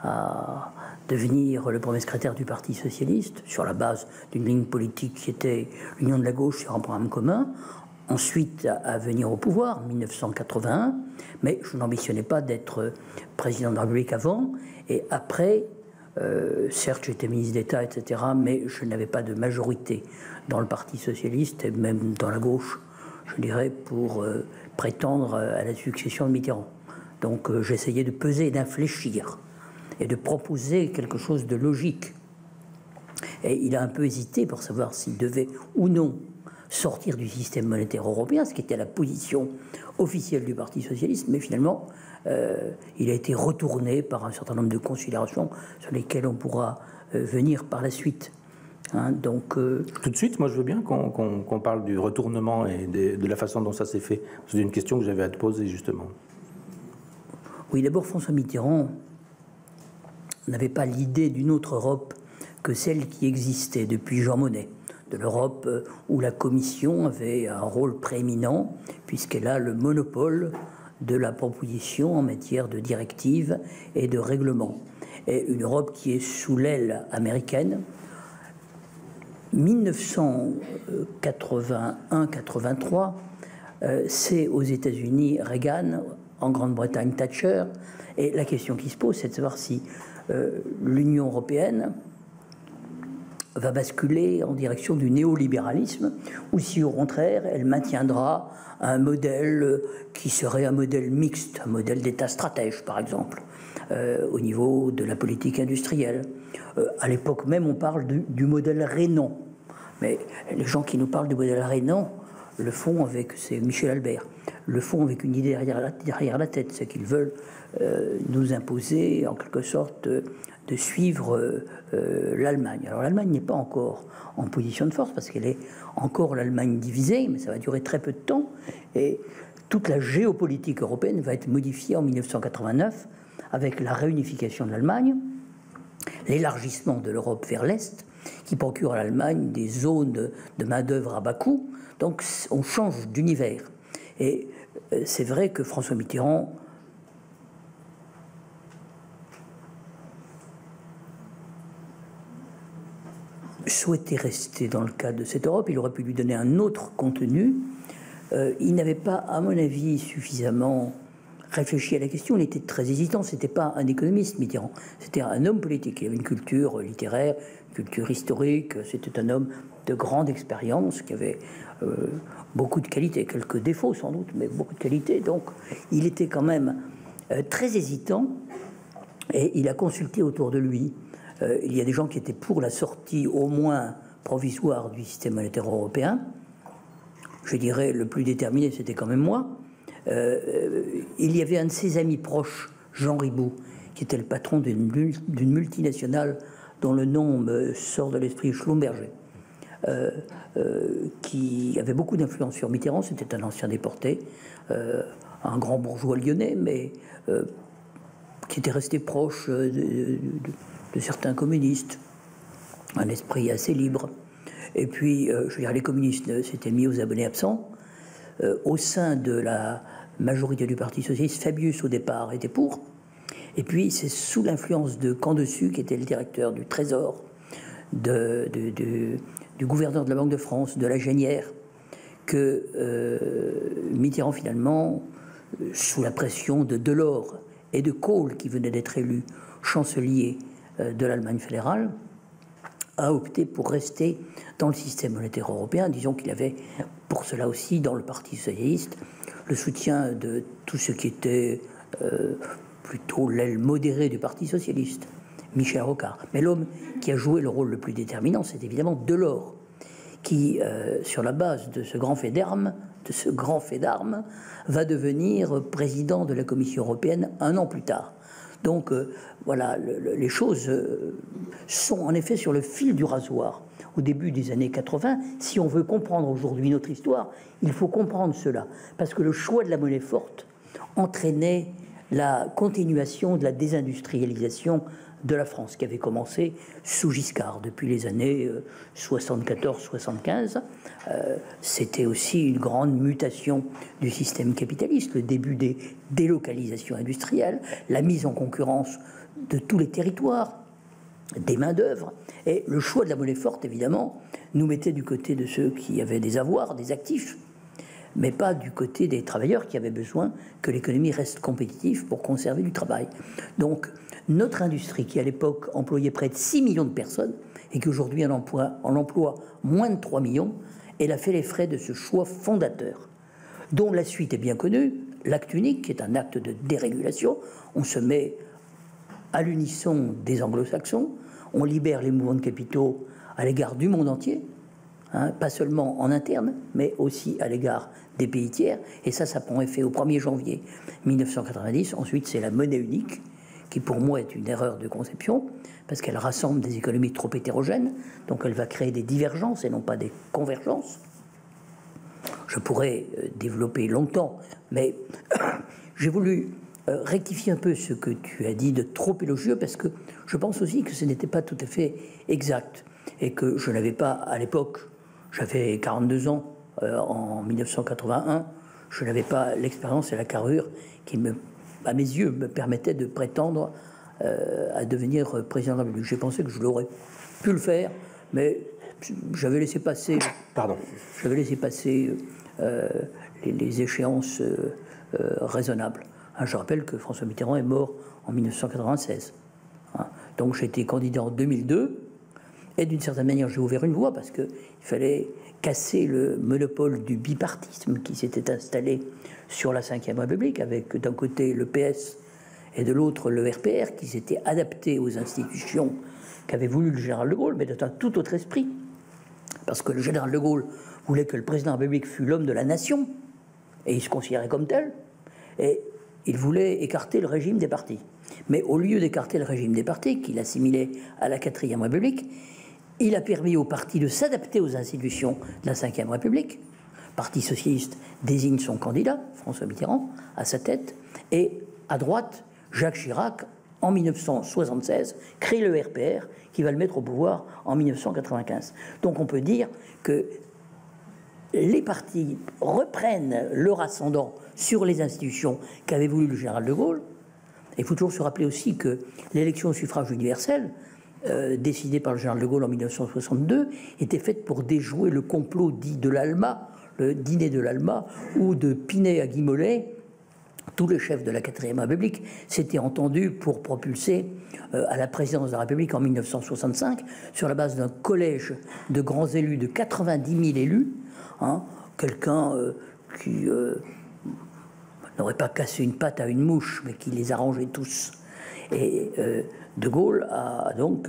à devenir le premier secrétaire du Parti socialiste, sur la base d'une ligne politique qui était l'union de la gauche sur un programme commun. Ensuite, à venir au pouvoir, en 1981, mais je n'ambitionnais pas d'être président de la République avant. Et après, certes, j'étais ministre d'État, etc., mais je n'avais pas de majorité dans le Parti socialiste, et même dans la gauche, je dirais, pour prétendre à la succession de Mitterrand. Donc j'essayais de peser et d'infléchir, et de proposer quelque chose de logique. Et il a un peu hésité pour savoir s'il devait ou non sortir du système monétaire européen, ce qui était la position officielle du Parti socialiste, mais finalement, il a été retourné par un certain nombre de considérations sur lesquelles on pourra venir par la suite. Hein, donc, tout de suite, moi je veux bien qu'on parle du retournement et de la façon dont ça s'est fait. C'est une question que j'avais à te poser justement. Oui, d'abord François Mitterrand n'avait pas l'idée d'une autre Europe que celle qui existait depuis Jean Monnet, de l'Europe où la Commission avait un rôle prééminent, puisqu'elle a le monopole de la proposition en matière de directives et de règlements. Et une Europe qui est sous l'aile américaine. 1981-83, c'est aux États-Unis Reagan, en Grande-Bretagne Thatcher, et la question qui se pose, c'est de savoir si l'Union européenne va basculer en direction du néolibéralisme, ou si au contraire elle maintiendra un modèle qui serait un modèle mixte, un modèle d'État stratège par exemple, au niveau de la politique industrielle. À l'époque même on parle du modèle rhénan, mais les gens qui nous parlent du modèle rhénan le font avec, c'est Michel Albert, le font avec une idée derrière la tête, c'est qu'ils veulent nous imposer en quelque sorte de suivre l'Allemagne. Alors l'Allemagne n'est pas encore en position de force parce qu'elle est encore l'Allemagne divisée, mais ça va durer très peu de temps et toute la géopolitique européenne va être modifiée en 1989 avec la réunification de l'Allemagne, l'élargissement de l'Europe vers l'Est qui procure à l'Allemagne des zones de main-d'œuvre à bas coût. Donc on change d'univers. Et c'est vrai que François Mitterrand souhaitait rester dans le cadre de cette Europe. Il aurait pu lui donner un autre contenu. Il n'avait pas, à mon avis, suffisamment réfléchi à la question. Il était très hésitant. C'était pas un économiste, Mitterrand. C'était un homme politique. Il avait une culture littéraire, une culture historique. C'était un homme de grande expérience qui avait beaucoup de qualités, quelques défauts sans doute, mais beaucoup de qualités. Donc, il était quand même très hésitant et il a consulté autour de lui. Il y a des gens qui étaient pour la sortie au moins provisoire du système monétaire européen. Je dirais le plus déterminé, c'était quand même moi. Il y avait un de ses amis proches, Jean Riboud, qui était le patron d'une multinationale dont le nom me sort de l'esprit, Schlumberger, qui avait beaucoup d'influence sur Mitterrand. C'était un ancien déporté, un grand bourgeois lyonnais, mais qui était resté proche de certains communistes, un esprit assez libre. Et puis, je veux dire, les communistes s'étaient mis aux abonnés absents. Au sein de la majorité du Parti socialiste, Fabius, au départ, était pour. Et puis, c'est sous l'influence de Camp-Dessus, qui était le directeur du Trésor, du gouverneur de la Banque de France, de la Genière, que Mitterrand, finalement, sous la pression de Delors et de Kohl, qui venait d'être élu chancelier de l'Allemagne fédérale, a opté pour rester dans le système monétaire européen. Disons qu'il avait pour cela aussi dans le Parti socialiste le soutien de tout ce qui était plutôt l'aile modérée du Parti socialiste, Michel Rocard. Mais l'homme qui a joué le rôle le plus déterminant, c'est évidemment Delors, qui, sur la base de ce grand fait d'armes, va devenir président de la Commission européenne un an plus tard. Donc voilà, les choses sont en effet sur le fil du rasoir au début des années 80. Si on veut comprendre aujourd'hui notre histoire, il faut comprendre cela. Parce que le choix de la monnaie forte entraînait la continuation de la désindustrialisation de la France, qui avait commencé sous Giscard depuis les années 74-75. C'était aussi une grande mutation du système capitaliste, le début des délocalisations industrielles, la mise en concurrence de tous les territoires, des main-d'œuvre. Et le choix de la monnaie forte, évidemment, nous mettait du côté de ceux qui avaient des avoirs, des actifs, mais pas du côté des travailleurs qui avaient besoin que l'économie reste compétitive pour conserver du travail. Donc, notre industrie, qui à l'époque employait près de 6 millions de personnes, et qui aujourd'hui en emploie moins de 3 millions, elle a fait les frais de ce choix fondateur, dont la suite est bien connue, l'acte unique, qui est un acte de dérégulation. On se met à l'unisson des anglo-saxons, on libère les mouvements de capitaux à l'égard du monde entier, hein, pas seulement en interne, mais aussi à l'égard des pays tiers. Et ça prend effet au 1er janvier 1990. Ensuite, c'est la monnaie unique, qui pour moi est une erreur de conception, parce qu'elle rassemble des économies trop hétérogènes, donc elle va créer des divergences et non pas des convergences. Je pourrais développer longtemps, mais j'ai voulu rectifier un peu ce que tu as dit de trop élogieux, parce que je pense aussi que ce n'était pas tout à fait exact, et que je n'avais pas, à l'époque, j'avais 42 ans en 1981, je n'avais pas l'expérience et la carrure qui, à mes yeux, me permettaient de prétendre à devenir président de la République. J'ai pensé que je l'aurais pu le faire, mais j'avais laissé passer... Pardon. J'avais laissé passer les échéances raisonnables. Hein, je rappelle que François Mitterrand est mort en 1996. Hein, donc j'ai été candidat en 2002, et d'une certaine manière j'ai ouvert une voie, parce qu'il fallait casser le monopole du bipartisme qui s'était installé sur la Ve République, avec d'un côté le PS et de l'autre le RPR, qui s'était adapté aux institutions qu'avait voulu le général de Gaulle, mais dans un tout autre esprit. Parce que le général de Gaulle voulait que le président de la République fût l'homme de la nation, et il se considérait comme tel, et il voulait écarter le régime des partis. Mais au lieu d'écarter le régime des partis, qu'il assimilait à la 4e République, il a permis aux partis de s'adapter aux institutions de la 5e République. Le Parti socialiste désigne son candidat, François Mitterrand, à sa tête, et à droite, Jacques Chirac, en 1976, crée le RPR, qui va le mettre au pouvoir en 1995. Donc on peut dire que les partis reprennent leur ascendant sur les institutions qu'avait voulu le général de Gaulle. Il faut toujours se rappeler aussi que l'élection au suffrage universel, décidée par le général de Gaulle en 1962, était faite pour déjouer le complot dit de l'ALMA, le dîner de l'ALMA, où de Pinet à Guy Mollet, tous les chefs de la 4e République s'étaient entendus pour propulser à la présidence de la République en 1965, sur la base d'un collège de grands élus, de 90 000 élus, hein, quelqu'un qui n'aurait pas cassé une patte à une mouche, mais qui les arrangeait tous. Et de Gaulle a donc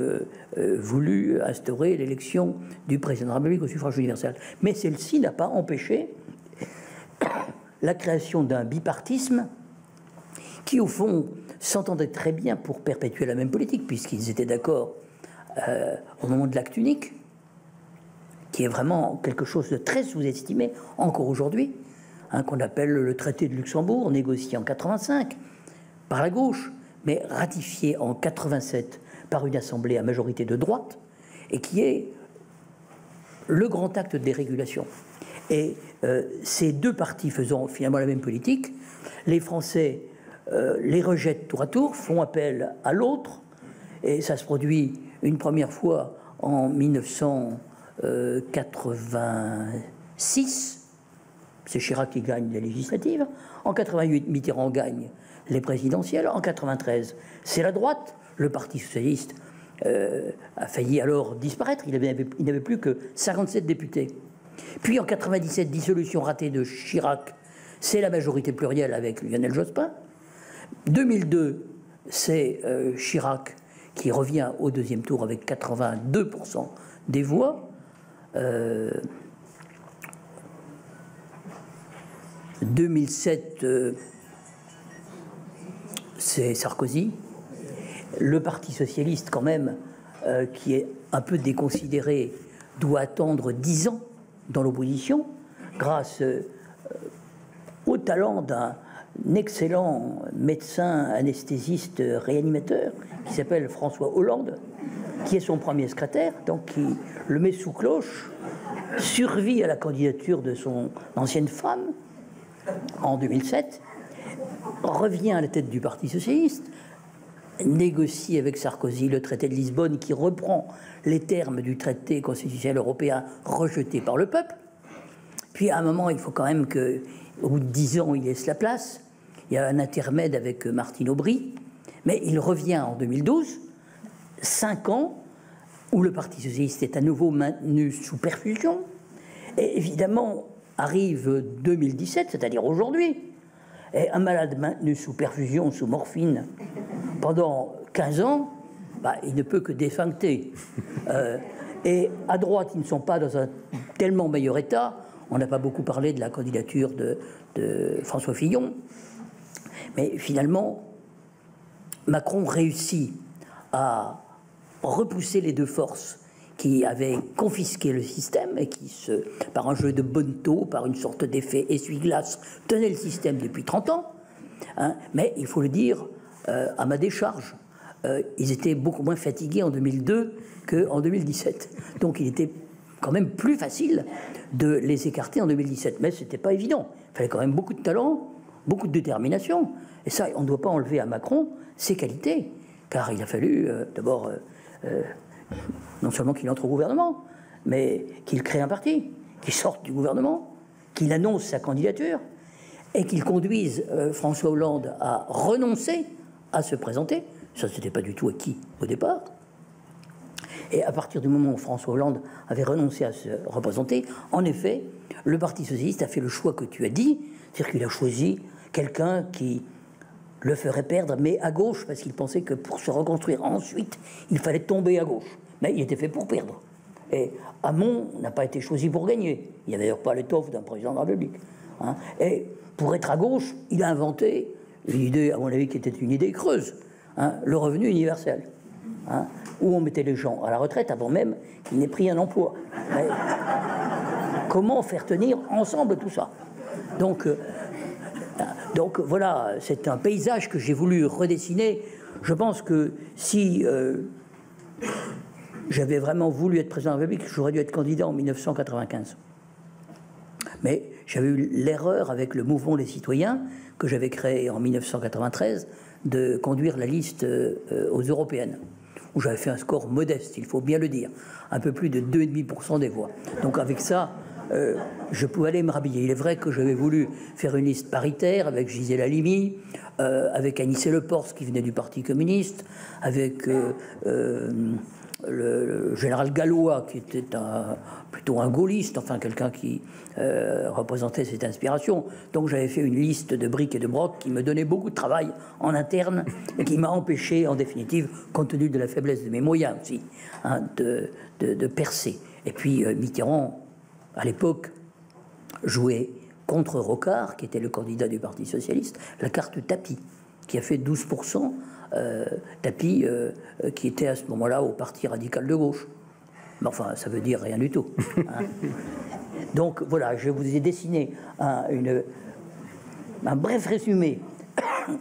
voulu instaurer l'élection du président de la République au suffrage universel. Mais celle-ci n'a pas empêché la création d'un bipartisme qui, au fond, s'entendait très bien pour perpétuer la même politique, puisqu'ils étaient d'accord au moment de l'acte unique, qui est vraiment quelque chose de très sous-estimé encore aujourd'hui, hein, qu'on appelle le traité de Luxembourg, négocié en 85 par la gauche, mais ratifié en 87 par une assemblée à majorité de droite, et qui est le grand acte de dérégulation. Et ces deux partis faisant finalement la même politique, les Français les rejettent tour à tour, font appel à l'autre, et ça se produit une première fois en 1986, c'est Chirac qui gagne les législatives, en 88 Mitterrand gagne les présidentielles, en 93 c'est la droite, le Parti socialiste a failli alors disparaître, il n'avait plus que 57 députés. Puis en 97, dissolution ratée de Chirac, c'est la majorité plurielle avec Lionel Jospin. 2002, c'est Chirac qui revient au deuxième tour avec 82% des voix. 2007, c'est Sarkozy. Le Parti socialiste, quand même, qui est un peu déconsidéré, doit attendre 10 ans dans l'opposition, grâce au talent d'un excellent médecin anesthésiste réanimateur qui s'appelle François Hollande, qui est son premier secrétaire, donc qui le met sous cloche, survit à la candidature de son ancienne femme en 2007, revient à la tête du Parti socialiste, négocie avec Sarkozy le traité de Lisbonne qui reprend les termes du traité constitutionnel européen rejeté par le peuple. Puis à un moment, il faut quand même qu'au bout de 10 ans, il laisse la place. Il y a un intermède avec Martine Aubry, mais il revient en 2012, 5 ans, où le Parti socialiste est à nouveau maintenu sous perfusion. Et évidemment, arrive 2017, c'est-à-dire aujourd'hui, et un malade maintenu sous perfusion, sous morphine, pendant 15 ans, il ne peut que défuncter. Et à droite, ils ne sont pas dans un tellement meilleur état. On n'a pas beaucoup parlé de la candidature de François Fillon, mais finalement, Macron réussit à repousser les deux forces qui avaient confisqué le système et qui, par un jeu de bonneteau, par une sorte d'effet essuie-glace, tenaient le système depuis 30 ans. Hein, mais il faut le dire, à ma décharge, ils étaient beaucoup moins fatigués en 2002 qu'en 2017. Donc il était quand même plus facile de les écarter en 2017. Mais ce n'était pas évident. Il fallait quand même beaucoup de talent, beaucoup de détermination. Et ça, on ne doit pas enlever à Macron ses qualités. Car il a fallu d'abord, non seulement qu'il entre au gouvernement, mais qu'il crée un parti, qu'il sorte du gouvernement, qu'il annonce sa candidature et qu'il conduise François Hollande à renoncer à se présenter. Ça, ce n'était pas du tout acquis au départ. Et à partir du moment où François Hollande avait renoncé à se représenter, en effet, le Parti socialiste a fait le choix que tu as dit, c'est-à-dire qu'il a choisi quelqu'un qui le ferait perdre, mais à gauche, parce qu'il pensait que pour se reconstruire ensuite, il fallait tomber à gauche. Mais il était fait pour perdre. Et Hamon n'a pas été choisi pour gagner. Il n'y avait d'ailleurs pas l'étoffe d'un président de la République. Hein. Et pour être à gauche, il a inventé une idée, à mon avis, qui était une idée creuse, hein, le revenu universel. Hein, où on mettait les gens à la retraite avant même qu'ils n'aient pris un emploi. Mais comment faire tenir ensemble tout ça? Donc voilà, c'est un paysage que j'ai voulu redessiner. Je pense que si j'avais vraiment voulu être président de la République, j'aurais dû être candidat en 1995. Mais j'avais eu l'erreur avec le mouvement des citoyens que j'avais créé en 1993 de conduire la liste aux européennes, où j'avais fait un score modeste, il faut bien le dire, un peu plus de 2,5% des voix. Donc avec ça, je pouvais aller me rhabiller. Il est vrai que j'avais voulu faire une liste paritaire avec Gisèle Halimi, avec Anicet Le Pors qui venait du Parti communiste, avec le général Gallois qui était plutôt un gaulliste, enfin quelqu'un qui représentait cette inspiration. Donc j'avais fait une liste de briques et de brocs qui me donnait beaucoup de travail en interne et qui m'a empêché en définitive, compte tenu de la faiblesse de mes moyens aussi, hein, de percer. Et puis Mitterrand, à l'époque, jouait contre Rocard, qui était le candidat du Parti socialiste, la carte tapis, qui a fait 12%, tapis qui était à ce moment-là au Parti radical de gauche. Mais enfin, ça veut dire rien du tout. Hein. Donc voilà, je vous ai dessiné un bref résumé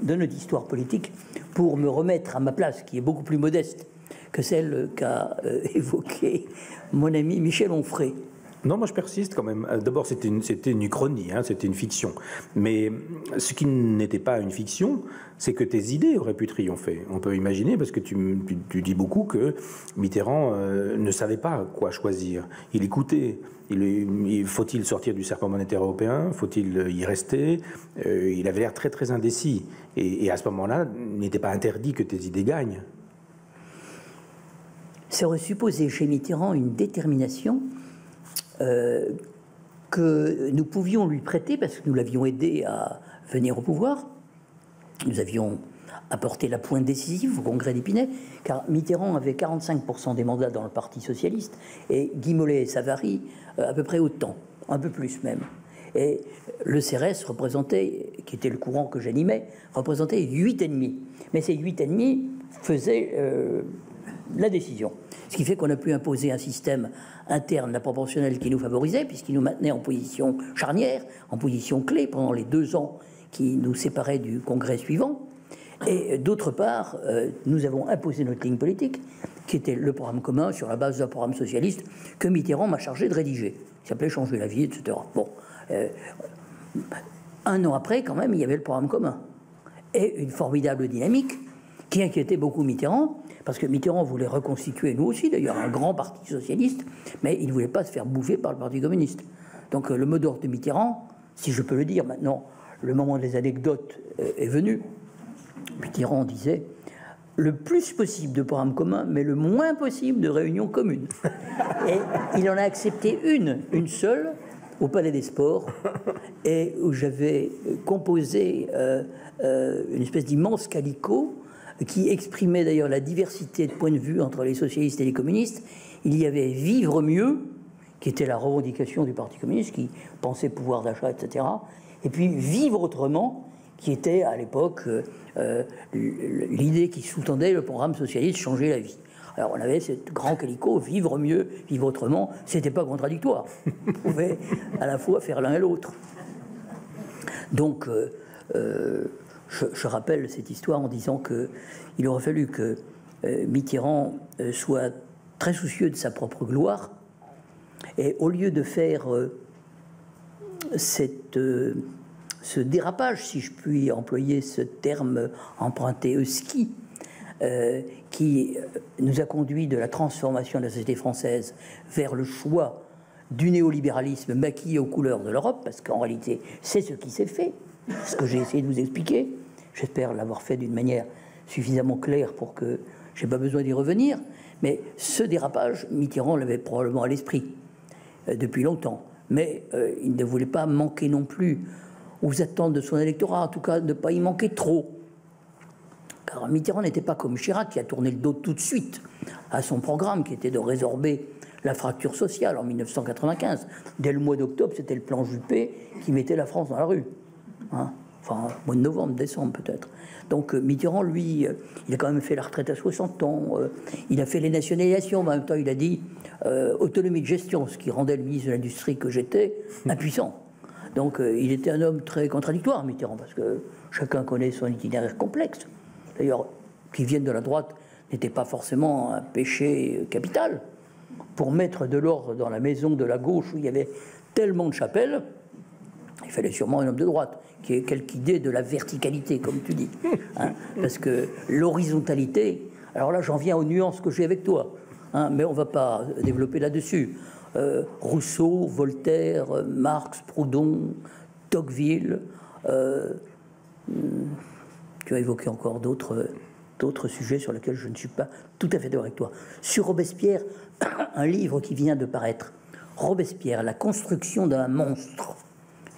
de notre histoire politique pour me remettre à ma place, qui est beaucoup plus modeste que celle qu'a évoquée mon ami Michel Onfray. Non, moi je persiste quand même. D'abord, c'était une uchronie, hein, c'était une fiction. Mais ce qui n'était pas une fiction, c'est que tes idées auraient pu triompher. On peut imaginer, parce que tu dis beaucoup que Mitterrand ne savait pas quoi choisir. Il écoutait. Faut-il sortir du serpent monétaire européen? Faut-il y rester? Il avait l'air très très indécis. Et à ce moment-là, il n'était pas interdit que tes idées gagnent. Ça aurait supposé chez Mitterrand une détermination que nous pouvions lui prêter parce que nous l'avions aidé à venir au pouvoir. Nous avions apporté la pointe décisive au congrès d'Épinay, car Mitterrand avait 45% des mandats dans le Parti socialiste et Guy Mollet et Savary à peu près autant, un peu plus même. Et le CRS représentait, qui était le courant que j'animais, représentait 8,5. Mais ces 8,5 faisaient la décision. Ce qui fait qu'on a pu imposer un système interne, la proportionnelle, qui nous favorisait, puisqu'il nous maintenait en position charnière, en position clé pendant les 2 ans qui nous séparaient du congrès suivant. Et d'autre part, nous avons imposé notre ligne politique, qui était le programme commun sur la base d'un programme socialiste que Mitterrand m'a chargé de rédiger. Il s'appelait Changer la vie, etc. Bon, 1 an après, quand même, il y avait le programme commun. Et une formidable dynamique qui inquiétait beaucoup Mitterrand, parce que Mitterrand voulait reconstituer, nous aussi d'ailleurs, un grand parti socialiste, mais il ne voulait pas se faire bouffer par le Parti communiste. Donc le mot d'ordre de Mitterrand, si je peux le dire maintenant, le moment des anecdotes est venu. Mitterrand disait le plus possible de programmes communs, mais le moins possible de réunions communes. Et il en a accepté une seule, au Palais des Sports, et où j'avais composé une espèce d'immense calicot qui exprimait d'ailleurs la diversité de points de vue entre les socialistes et les communistes. Il y avait Vivre mieux, qui était la revendication du Parti communiste, qui pensait pouvoir d'achat, etc. Et puis Vivre autrement, qui était à l'époque l'idée qui sous-tendait le programme socialiste Changer la vie. Alors on avait ce grand calicot, vivre mieux, vivre autrement, c'était pas contradictoire. On pouvait à la fois faire l'un et l'autre. Donc je rappelle cette histoire en disant qu'il aurait fallu que Mitterrand soit très soucieux de sa propre gloire, et au lieu de faire ce dérapage, si je puis employer ce terme emprunté Husky, qui nous a conduit de la transformation de la société française vers le choix du néolibéralisme maquillé aux couleurs de l'Europe, parce qu'en réalité, c'est ce qui s'est fait, ce que j'ai essayé de vous expliquer. J'espère l'avoir fait d'une manière suffisamment claire pour que je n'ai pas besoin d'y revenir. Mais ce dérapage, Mitterrand l'avait probablement à l'esprit depuis longtemps. Mais il ne voulait pas manquer non plus aux attentes de son électorat, en tout cas ne pas y manquer trop. Car Mitterrand n'était pas comme Chirac qui a tourné le dos tout de suite à son programme qui était de résorber la fracture sociale en 1995. Dès le mois d'octobre, c'était le plan Juppé qui mettait la France dans la rue. Hein, enfin, au mois de novembre, décembre peut-être. Donc Mitterrand, lui, il a quand même fait la retraite à 60 ans, il a fait les nationalisations, mais en même temps il a dit autonomie de gestion, ce qui rendait le ministre de l'Industrie que j'étais impuissant. Donc il était un homme très contradictoire, Mitterrand, parce que chacun connaît son itinéraire complexe. D'ailleurs, qui viennent de la droite n'était pas forcément un péché capital. Pour mettre de l'ordre dans la maison de la gauche où il y avait tellement de chapelles, il fallait sûrement un homme de droite qui ait quelque idée de la verticalité, comme tu dis. Hein, parce que l'horizontalité, alors là j'en viens aux nuances que j'ai avec toi, hein, mais on ne va pas développer là-dessus. Rousseau, Voltaire, Marx, Proudhon, Tocqueville, tu as évoqué encore d'autres sujets sur lesquels je ne suis pas tout à fait d'accord avec toi. Sur Robespierre, un livre qui vient de paraître, Robespierre, la construction d'un monstre.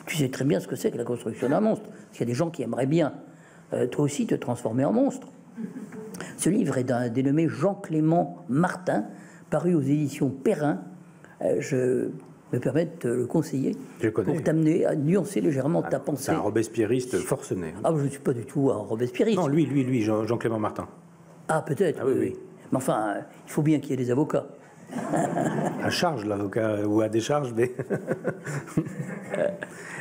Tu sais très bien ce que c'est que la construction d'un monstre. Il y a des gens qui aimeraient bien, toi aussi, te transformer en monstre. Ce livre est d'un dénommé Jean-Clément Martin, paru aux éditions Perrin. Je me permets de te le conseiller pour t'amener à nuancer légèrement ta pensée. C'est un robespierriste forcené. Ah, je ne suis pas du tout un robespierriste. Non, lui, Jean-Clément Martin. Ah, peut-être. Ah, oui. Mais enfin, il faut bien qu'il y ait des avocats. À charge, l'avocat, ou à décharge, mais...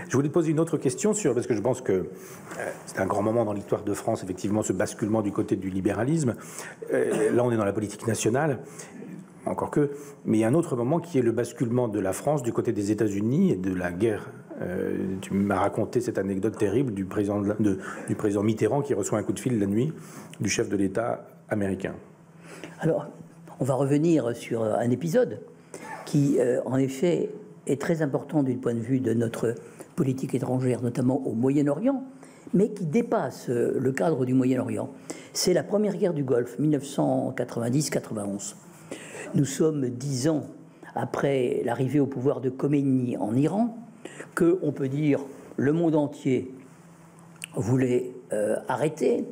Je voulais te poser une autre question parce que je pense que c'est un grand moment dans l'histoire de France, effectivement, ce basculement du côté du libéralisme. Là, on est dans la politique nationale, encore que, mais il y a un autre moment qui est le basculement de la France du côté des États-Unis et de la guerre. Tu m'as raconté cette anecdote terrible du président Mitterrand qui reçoit un coup de fil la nuit du chef de l'État américain. Alors, on va revenir sur un épisode qui, en effet, est très important du point de vue de notre politique étrangère, notamment au Moyen-Orient, mais qui dépasse le cadre du Moyen-Orient. C'est la première guerre du Golfe, 1990-91. Nous sommes 10 ans après l'arrivée au pouvoir de Khomeini en Iran, que, on peut dire, le monde entier voulait arrêter,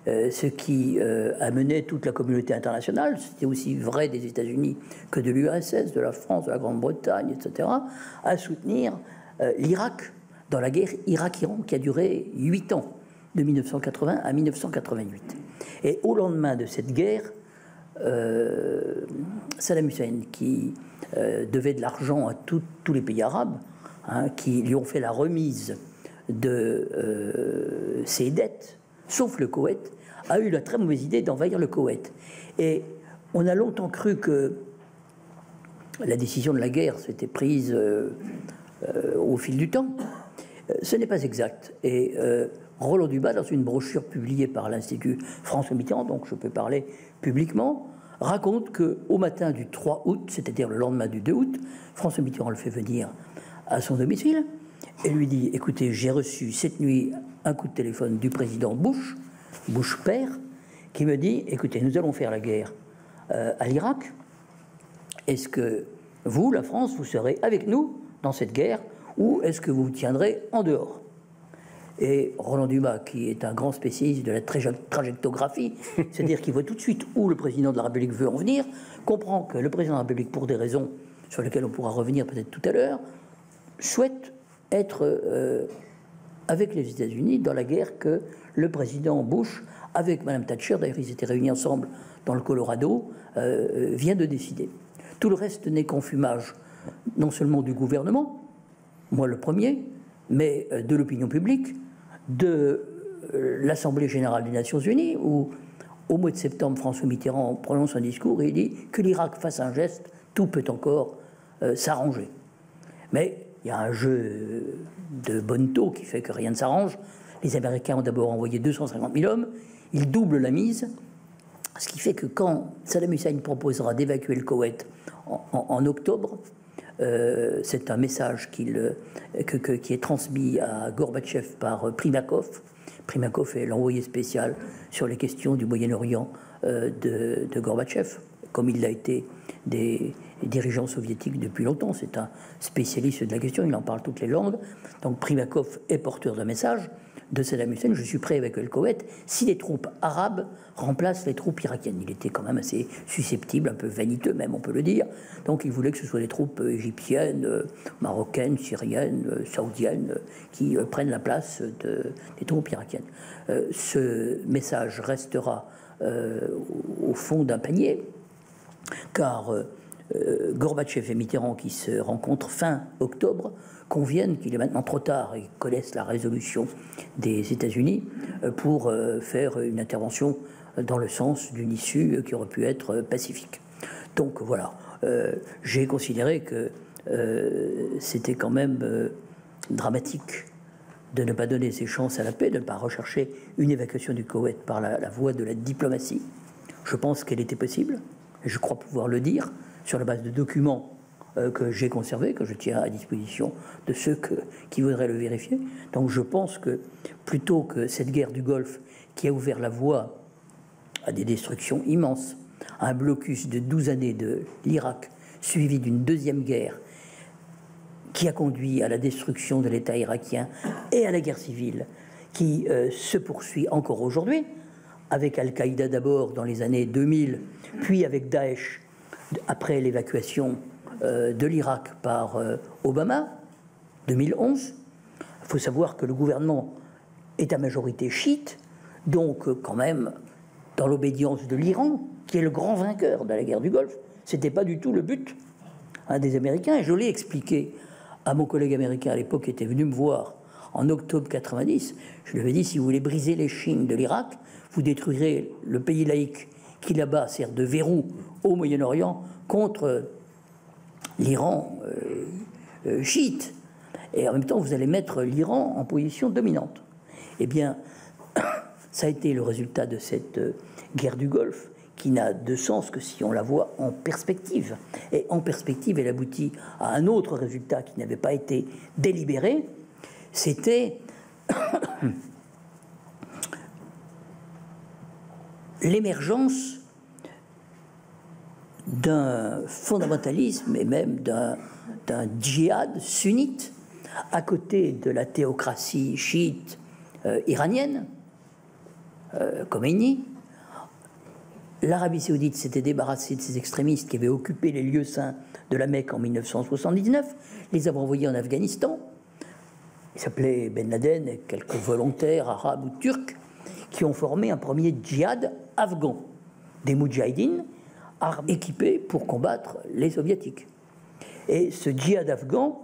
ce qui amenait toute la communauté internationale, c'était aussi vrai des États-Unis que de l'URSS, de la France, de la Grande-Bretagne, etc., à soutenir l'Irak dans la guerre Irak-Iran qui a duré 8 ans, de 1980 à 1988. Et au lendemain de cette guerre, Saddam Hussein, qui devait de l'argent à tous les pays arabes, hein, qui lui ont fait la remise de ses dettes, sauf le Koweït, a eu la très mauvaise idée d'envahir le Koweït. Et on a longtemps cru que la décision de la guerre s'était prise au fil du temps. Ce n'est pas exact. Et Roland Dubas, dans une brochure publiée par l'Institut François Mitterrand, donc je peux parler publiquement, raconte qu'au matin du 3 août, c'est-à-dire le lendemain du 2 août, François Mitterrand le fait venir à son domicile et lui dit « Écoutez, j'ai reçu cette nuit un coup de téléphone du président Bush père, qui me dit « Écoutez, nous allons faire la guerre à l'Irak. Est-ce que vous, la France, vous serez avec nous dans cette guerre ou est-ce que vous vous tiendrez en dehors ?» Et Roland Dubas, qui est un grand spécialiste de la trajectographie, c'est-à-dire qu'il voit tout de suite où le président de la République veut en venir, comprend que le président de la République, pour des raisons sur lequel on pourra revenir peut-être tout à l'heure, souhaite être avec les États-Unis dans la guerre que le président Bush, avec Mme Thatcher, d'ailleurs ils étaient réunis ensemble dans le Colorado, vient de décider. Tout le reste n'est qu'enfumage, non seulement du gouvernement, moi le premier, mais de l'opinion publique, de l'Assemblée générale des Nations Unies, où au mois de septembre, François Mitterrand prononce un discours et il dit que l'Irak fasse un geste, tout peut encore s'arranger. Mais il y a un jeu de bonneteau qui fait que rien ne s'arrange. Les Américains ont d'abord envoyé 250 000 hommes, ils doublent la mise, ce qui fait que quand Saddam Hussein proposera d'évacuer le Koweït en octobre, c'est un message qui est transmis à Gorbatchev par Primakov. Primakov est l'envoyé spécial sur les questions du Moyen-Orient de Gorbatchev, comme il l'a été des dirigeants soviétiques depuis longtemps. C'est un spécialiste de la question, il en parle toutes les langues. Donc Primakov est porteur d'un message de Saddam Hussein: je suis prêt à évacuer le Koweït si les troupes arabes remplacent les troupes irakiennes. Il était quand même assez susceptible, un peu vaniteux même, on peut le dire. Donc il voulait que ce soit des troupes égyptiennes, marocaines, syriennes, saoudiennes, qui prennent la place des troupes irakiennes. Ce message restera au fond d'un panier, car Gorbatchev et Mitterrand, qui se rencontrent fin octobre, conviennent qu'il est maintenant trop tard et connaissent la résolution des États-Unis pour faire une intervention dans le sens d'une issue qui aurait pu être pacifique. Donc voilà, j'ai considéré que c'était quand même dramatique de ne pas donner ses chances à la paix, de ne pas rechercher une évacuation du Koweït par la voie de la diplomatie. Je pense qu'elle était possible, et je crois pouvoir le dire, sur la base de documents que j'ai conservés, que je tiens à disposition de ceux qui voudraient le vérifier. Donc je pense que plutôt que cette guerre du Golfe qui a ouvert la voie à des destructions immenses, à un blocus de 12 années de l'Irak, suivi d'une deuxième guerre qui a conduit à la destruction de l'État irakien et à la guerre civile qui se poursuit encore aujourd'hui, avec Al-Qaïda d'abord dans les années 2000, puis avec Daesh après l'évacuation de l'Irak par Obama, 2011. Il faut savoir que le gouvernement est à majorité chiite, donc quand même dans l'obédience de l'Iran, qui est le grand vainqueur de la guerre du Golfe. Ce n'était pas du tout le but des Américains, et je l'ai expliqué à mon collègue américain à l'époque qui était venu me voir en octobre 90. Je lui avais dit: si vous voulez briser les Chines de l'Irak, vous détruirez le pays laïque qui là-bas sert de verrou au Moyen-Orient contre l'Iran chiite, et en même temps vous allez mettre l'Iran en position dominante. Eh bien, ça a été le résultat de cette guerre du Golfe, qui n'a de sens que si on la voit en perspective. Et en perspective, elle aboutit à un autre résultat qui n'avait pas été délibéré, c'était l'émergence d'un fondamentalisme et même d'un djihad sunnite à côté de la théocratie chiite iranienne, Khomeini. L'Arabie saoudite s'était débarrassée de ces extrémistes qui avaient occupé les lieux saints de la Mecque en 1979, les avait envoyés en Afghanistan. Ils s'appelaient Ben Laden et quelques volontaires arabes ou turcs qui ont formé un premier djihad afghan, des moudjahidines équipés pour combattre les soviétiques. Et ce djihad afghan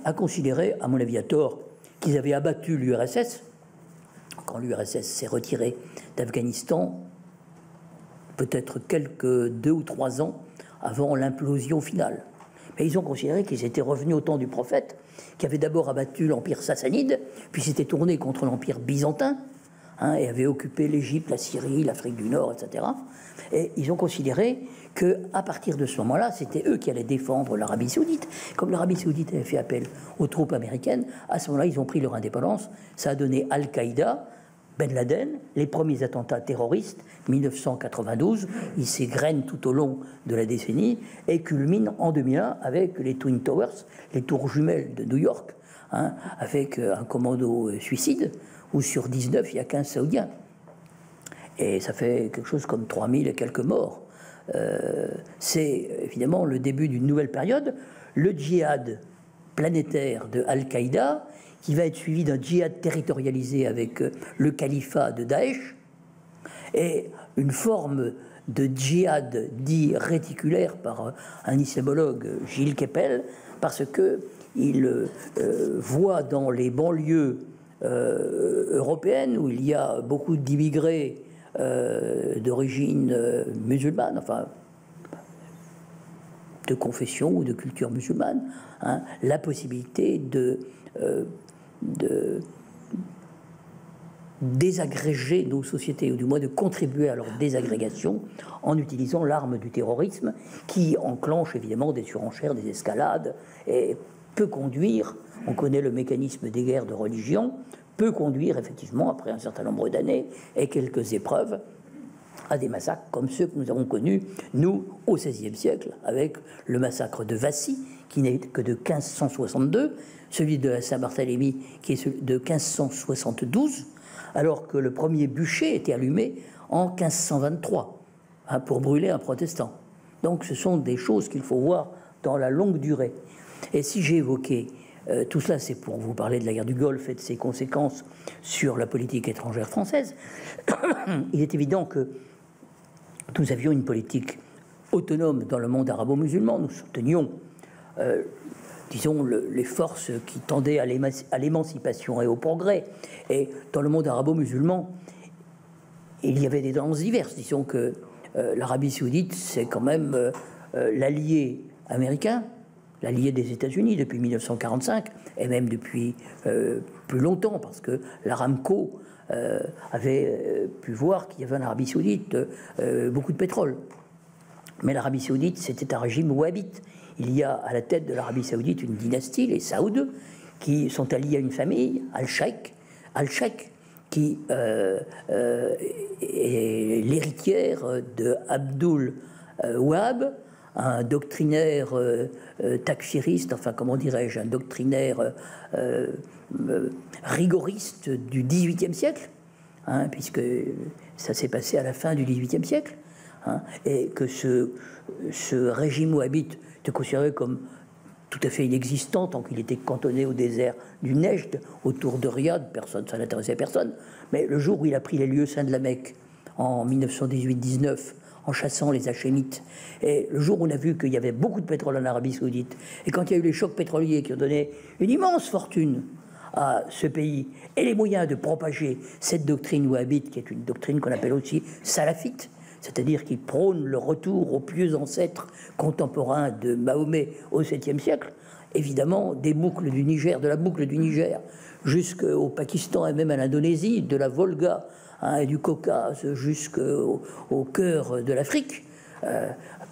a considéré, à mon avis à tort, qu'ils avaient abattu l'URSS. Quand l'URSS s'est retirée d'Afghanistan, peut-être quelques 2 ou 3 ans avant l'implosion finale. Mais ils ont considéré qu'ils étaient revenus au temps du prophète, qui avait d'abord abattu l'empire sassanide, puis s'était tourné contre l'empire byzantin, et avait occupé l'Égypte, la Syrie, l'Afrique du Nord, etc. Et ils ont considéré qu'à partir de ce moment-là, c'était eux qui allaient défendre l'Arabie saoudite. Comme l'Arabie saoudite avait fait appel aux troupes américaines, à ce moment-là, ils ont pris leur indépendance. Ça a donné Al-Qaïda, Ben Laden, les premiers attentats terroristes, 1992, ils s'égrènent tout au long de la décennie et culminent en 2001 avec les Twin Towers, les tours jumelles de New York, avec un commando suicide, où sur 19, il y a 15 Saoudiens. Et ça fait quelque chose comme 3000 et quelques morts c'est évidemment le début d'une nouvelle période, le djihad planétaire de Al-Qaïda, qui va être suivi d'un djihad territorialisé avec le califat de Daesh, et une forme de djihad dit réticulaire par un islamologue, Gilles Kepel, parce qu'il voit dans les banlieues européennes, où il y a beaucoup d'immigrés d'origine musulmane, enfin de confession ou de culture musulmane, hein, la possibilité de désagréger nos sociétés, ou du moins de contribuer à leur désagrégation en utilisant l'arme du terrorisme, qui enclenche évidemment des surenchères, des escalades, et peut conduire, on connaît le mécanisme des guerres de religion, peut conduire effectivement, après un certain nombre d'années et quelques épreuves, à des massacres comme ceux que nous avons connus, nous, au XVIe siècle, avec le massacre de Vassy, qui n'est que de 1562, celui de la Saint-Barthélemy, qui est de 1572, alors que le premier bûcher était allumé en 1523, hein, pour brûler un protestant. Donc ce sont des choses qu'il faut voir dans la longue durée. Et si j'ai évoqué tout cela, c'est pour vous parler de la guerre du Golfe et de ses conséquences sur la politique étrangère française. Il est évident que nous avions une politique autonome dans le monde arabo-musulman. Nous soutenions, disons, les forces qui tendaient à l'émancipation et au progrès. Et dans le monde arabo-musulman, il y avait des tendances diverses. Disons que l'Arabie saoudite, c'est quand même l'allié américain, l'allié des États-Unis depuis 1945, et même depuis plus longtemps, parce que l'Aramco avait pu voir qu'il y avait en Arabie saoudite beaucoup de pétrole. Mais l'Arabie saoudite, c'était un régime wahhabite. Il y a à la tête de l'Arabie saoudite une dynastie, les Saouds, qui sont alliés à une famille, Al-Sheikh, qui est l'héritière de Abdul Wahab, un doctrinaire takfiriste, enfin comment dirais-je, un doctrinaire rigoriste du XVIIIe siècle, hein, puisque ça s'est passé à la fin du XVIIIe siècle, hein, et que ce régime wahhabite était considéré comme tout à fait inexistant tant qu'il était cantonné au désert du Nejd, autour de Riyad, personne, ça n'intéressait personne. Mais le jour où il a pris les lieux saints de la Mecque, en 1918-19, en chassant les Hachémites, et le jour où on a vu qu'il y avait beaucoup de pétrole en Arabie Saoudite, et quand il y a eu les chocs pétroliers qui ont donné une immense fortune à ce pays, et les moyens de propager cette doctrine wahhabite, qui est une doctrine qu'on appelle aussi salafite, c'est-à-dire qui prône le retour aux pieux ancêtres contemporains de Mahomet au 7e siècle, évidemment, des boucles du Niger, de la boucle du Niger jusqu'au Pakistan et même à l'Indonésie, de la Volga, hein, et du Caucase jusqu'au cœur de l'Afrique,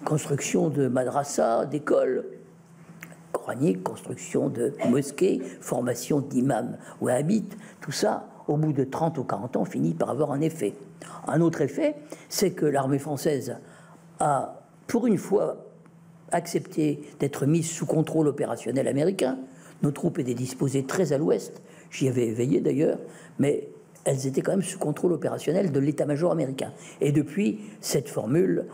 construction de madrasas, d'écoles coraniques, construction de mosquées, formation d'imams wahhabites, tout ça, au bout de 30 ou 40 ans, finit par avoir un effet. Un autre effet, c'est que l'armée française a, pour une fois, accepté d'être mise sous contrôle opérationnel américain. Nos troupes étaient disposées très à l'ouest, j'y avais veillé d'ailleurs, mais elles étaient quand même sous contrôle opérationnel de l'état-major américain. Et depuis, cette formule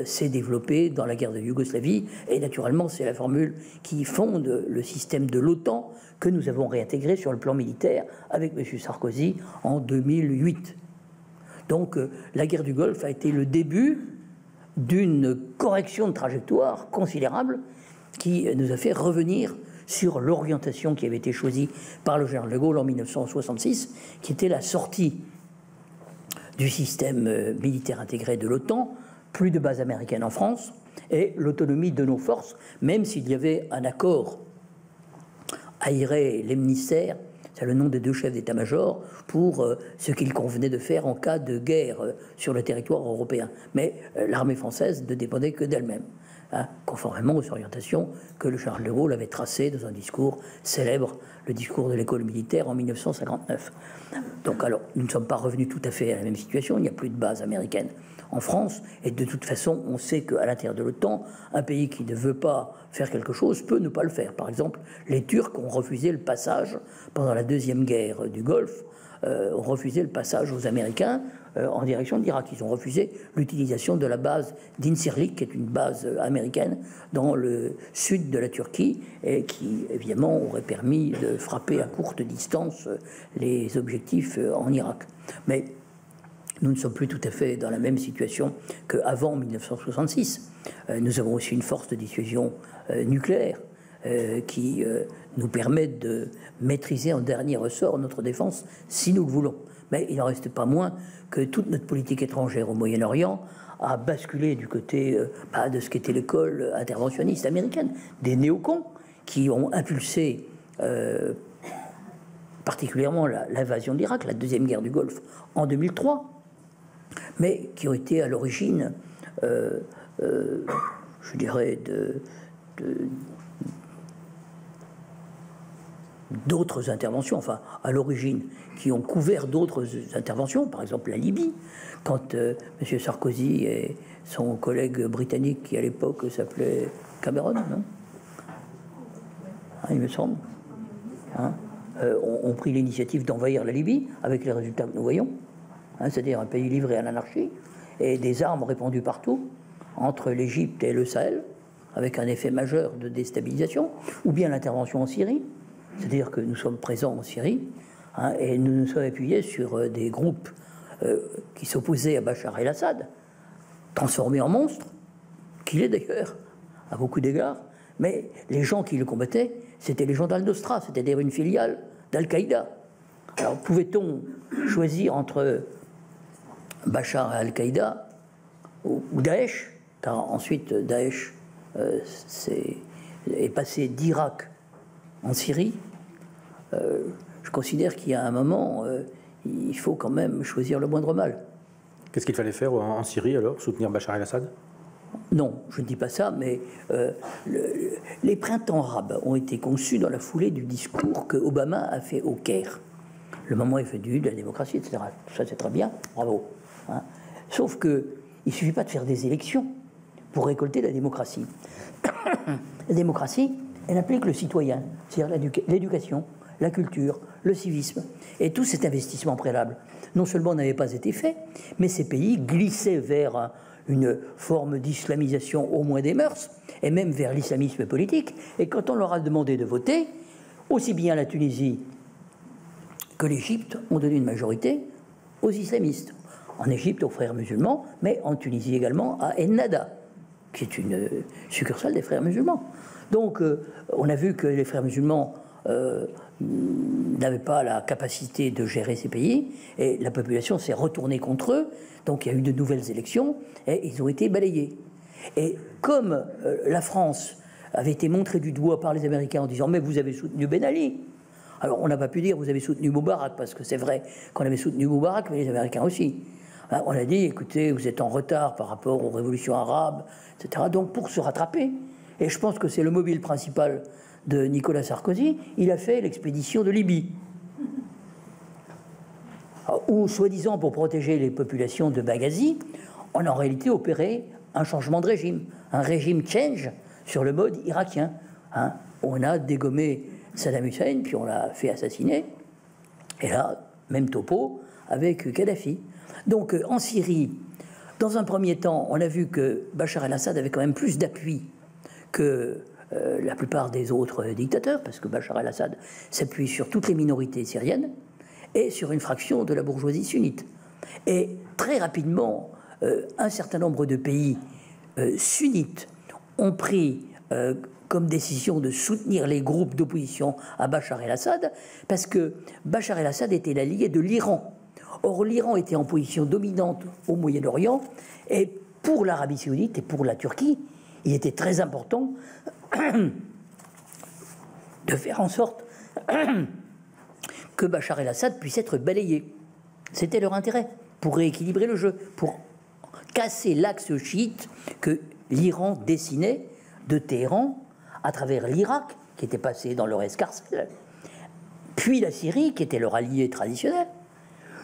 s'est développée dans la guerre de Yougoslavie, et naturellement, c'est la formule qui fonde le système de l'OTAN que nous avons réintégré sur le plan militaire avec M. Sarkozy en 2008. Donc, la guerre du Golfe a été le début d'une correction de trajectoire considérable qui nous a fait revenir sur l'orientation qui avait été choisie par le général de Gaulle en 1966, qui était la sortie du système militaire intégré de l'OTAN, plus de bases américaines en France, et l'autonomie de nos forces, même s'il y avait un accord Ayré et Lemnisser, c'est le nom des deux chefs d'état-major, pour ce qu'il convenait de faire en cas de guerre sur le territoire européen. Mais l'armée française ne dépendait que d'elle-même, hein, conformément aux orientations que le général de Gaulle avait tracées dans un discours célèbre, le discours de l'école militaire en 1959. Donc alors, nous ne sommes pas revenus tout à fait à la même situation, il n'y a plus de base américaine en France, et de toute façon, on sait qu'à l'intérieur de l'OTAN, un pays qui ne veut pas faire quelque chose peut ne pas le faire. Par exemple, les Turcs ont refusé le passage pendant la deuxième guerre du Golfe ont refusé le passage aux Américains en direction de l'Irak. Ils ont refusé l'utilisation de la base d'Incirlik, qui est une base américaine dans le sud de la Turquie, et qui, évidemment, aurait permis de frapper à courte distance les objectifs en Irak. Mais nous ne sommes plus tout à fait dans la même situation qu'avant 1966. Nous avons aussi une force de dissuasion nucléaire qui nous permet de maîtriser en dernier ressort notre défense si nous le voulons. Mais il n'en reste pas moins que toute notre politique étrangère au Moyen-Orient a basculé du côté de ce qu'était l'école interventionniste américaine, des néocons qui ont impulsé particulièrement l'invasion de l'Irak, la deuxième guerre du Golfe en 2003, mais qui ont été à l'origine, je dirais, d'autres interventions, enfin à l'origine, qui ont couvert d'autres interventions, par exemple la Libye, quand M. Sarkozy et son collègue britannique, qui à l'époque s'appelait Cameron, non il me semble, ont pris l'initiative d'envahir la Libye, avec les résultats que nous voyons, c'est-à-dire un pays livré à l'anarchie, et des armes répandues partout, entre l'Égypte et le Sahel, avec un effet majeur de déstabilisation, ou bien l'intervention en Syrie, c'est-à-dire que nous sommes présents en Syrie, et nous nous sommes appuyés sur des groupes qui s'opposaient à Bachar el-Assad, transformés en monstres, qu'il est d'ailleurs, à beaucoup d'égards, mais les gens qui le combattaient, c'était les gens d'Al-Nosra, c'est-à-dire une filiale d'Al-Qaïda. Alors, pouvait-on choisir entre Bachar et Al-Qaïda ou Daesh, car ensuite Daesh est passé d'Irak en Syrie. Je considère qu'il y a un moment, il faut quand même choisir le moindre mal. Qu'est-ce qu'il fallait faire en Syrie alors? Soutenir Bachar el-Assad? Non, je ne dis pas ça, mais les printemps arabes ont été conçus dans la foulée du discours que Obama a fait au Caire. Le moment est venu de la démocratie, etc. Ça, c'est très bien, bravo. Sauf qu'il ne suffit pas de faire des élections pour récolter la démocratie. La démocratie, elle implique le citoyen, c'est-à-dire l'éducation, la culture, le civisme. Et tout cet investissement préalable, non seulement n'avait pas été fait, mais ces pays glissaient vers une forme d'islamisation au moins des mœurs, et même vers l'islamisme politique. Et quand on leur a demandé de voter, aussi bien la Tunisie que l'Égypte ont donné une majorité aux islamistes. En Égypte, aux frères musulmans, mais en Tunisie également à Ennahda, qui est une succursale des frères musulmans. Donc, on a vu que les frères musulmans n'avaient pas la capacité de gérer ces pays, et la population s'est retournée contre eux. Donc, il y a eu de nouvelles élections, et ils ont été balayés. Et comme la France avait été montrée du doigt par les Américains en disant « mais vous avez soutenu Ben Ali », alors on n'a pas pu dire « vous avez soutenu Moubarak », parce que c'est vrai qu'on avait soutenu Moubarak, mais les Américains aussi. On a dit « écoutez, vous êtes en retard par rapport aux révolutions arabes, etc. » Donc pour se rattraper, et je pense que c'est le mobile principal de Nicolas Sarkozy, il a fait l'expédition de Libye, où, soi-disant pour protéger les populations de Benghazi, on a en réalité opéré un changement de régime, un régime change sur le mode irakien. On a dégommé Saddam Hussein, puis on l'a fait assassiner, et là, même topo avec Kadhafi. Donc en Syrie, dans un premier temps, on a vu que Bachar el-Assad avait quand même plus d'appui que la plupart des autres dictateurs, parce que Bachar el-Assad s'appuie sur toutes les minorités syriennes et sur une fraction de la bourgeoisie sunnite. Et très rapidement, un certain nombre de pays sunnites ont pris comme décision de soutenir les groupes d'opposition à Bachar el-Assad, parce que Bachar el-Assad était l'allié de l'Iran. Or, l'Iran était en position dominante au Moyen-Orient, et pour l'Arabie saoudite et pour la Turquie, il était très important de faire en sorte que Bachar el-Assad puisse être balayé. C'était leur intérêt, pour rééquilibrer le jeu, pour casser l'axe chiite que l'Iran dessinait de Téhéran à travers l'Irak, qui était passé dans leur escarcelle, puis la Syrie, qui était leur allié traditionnel,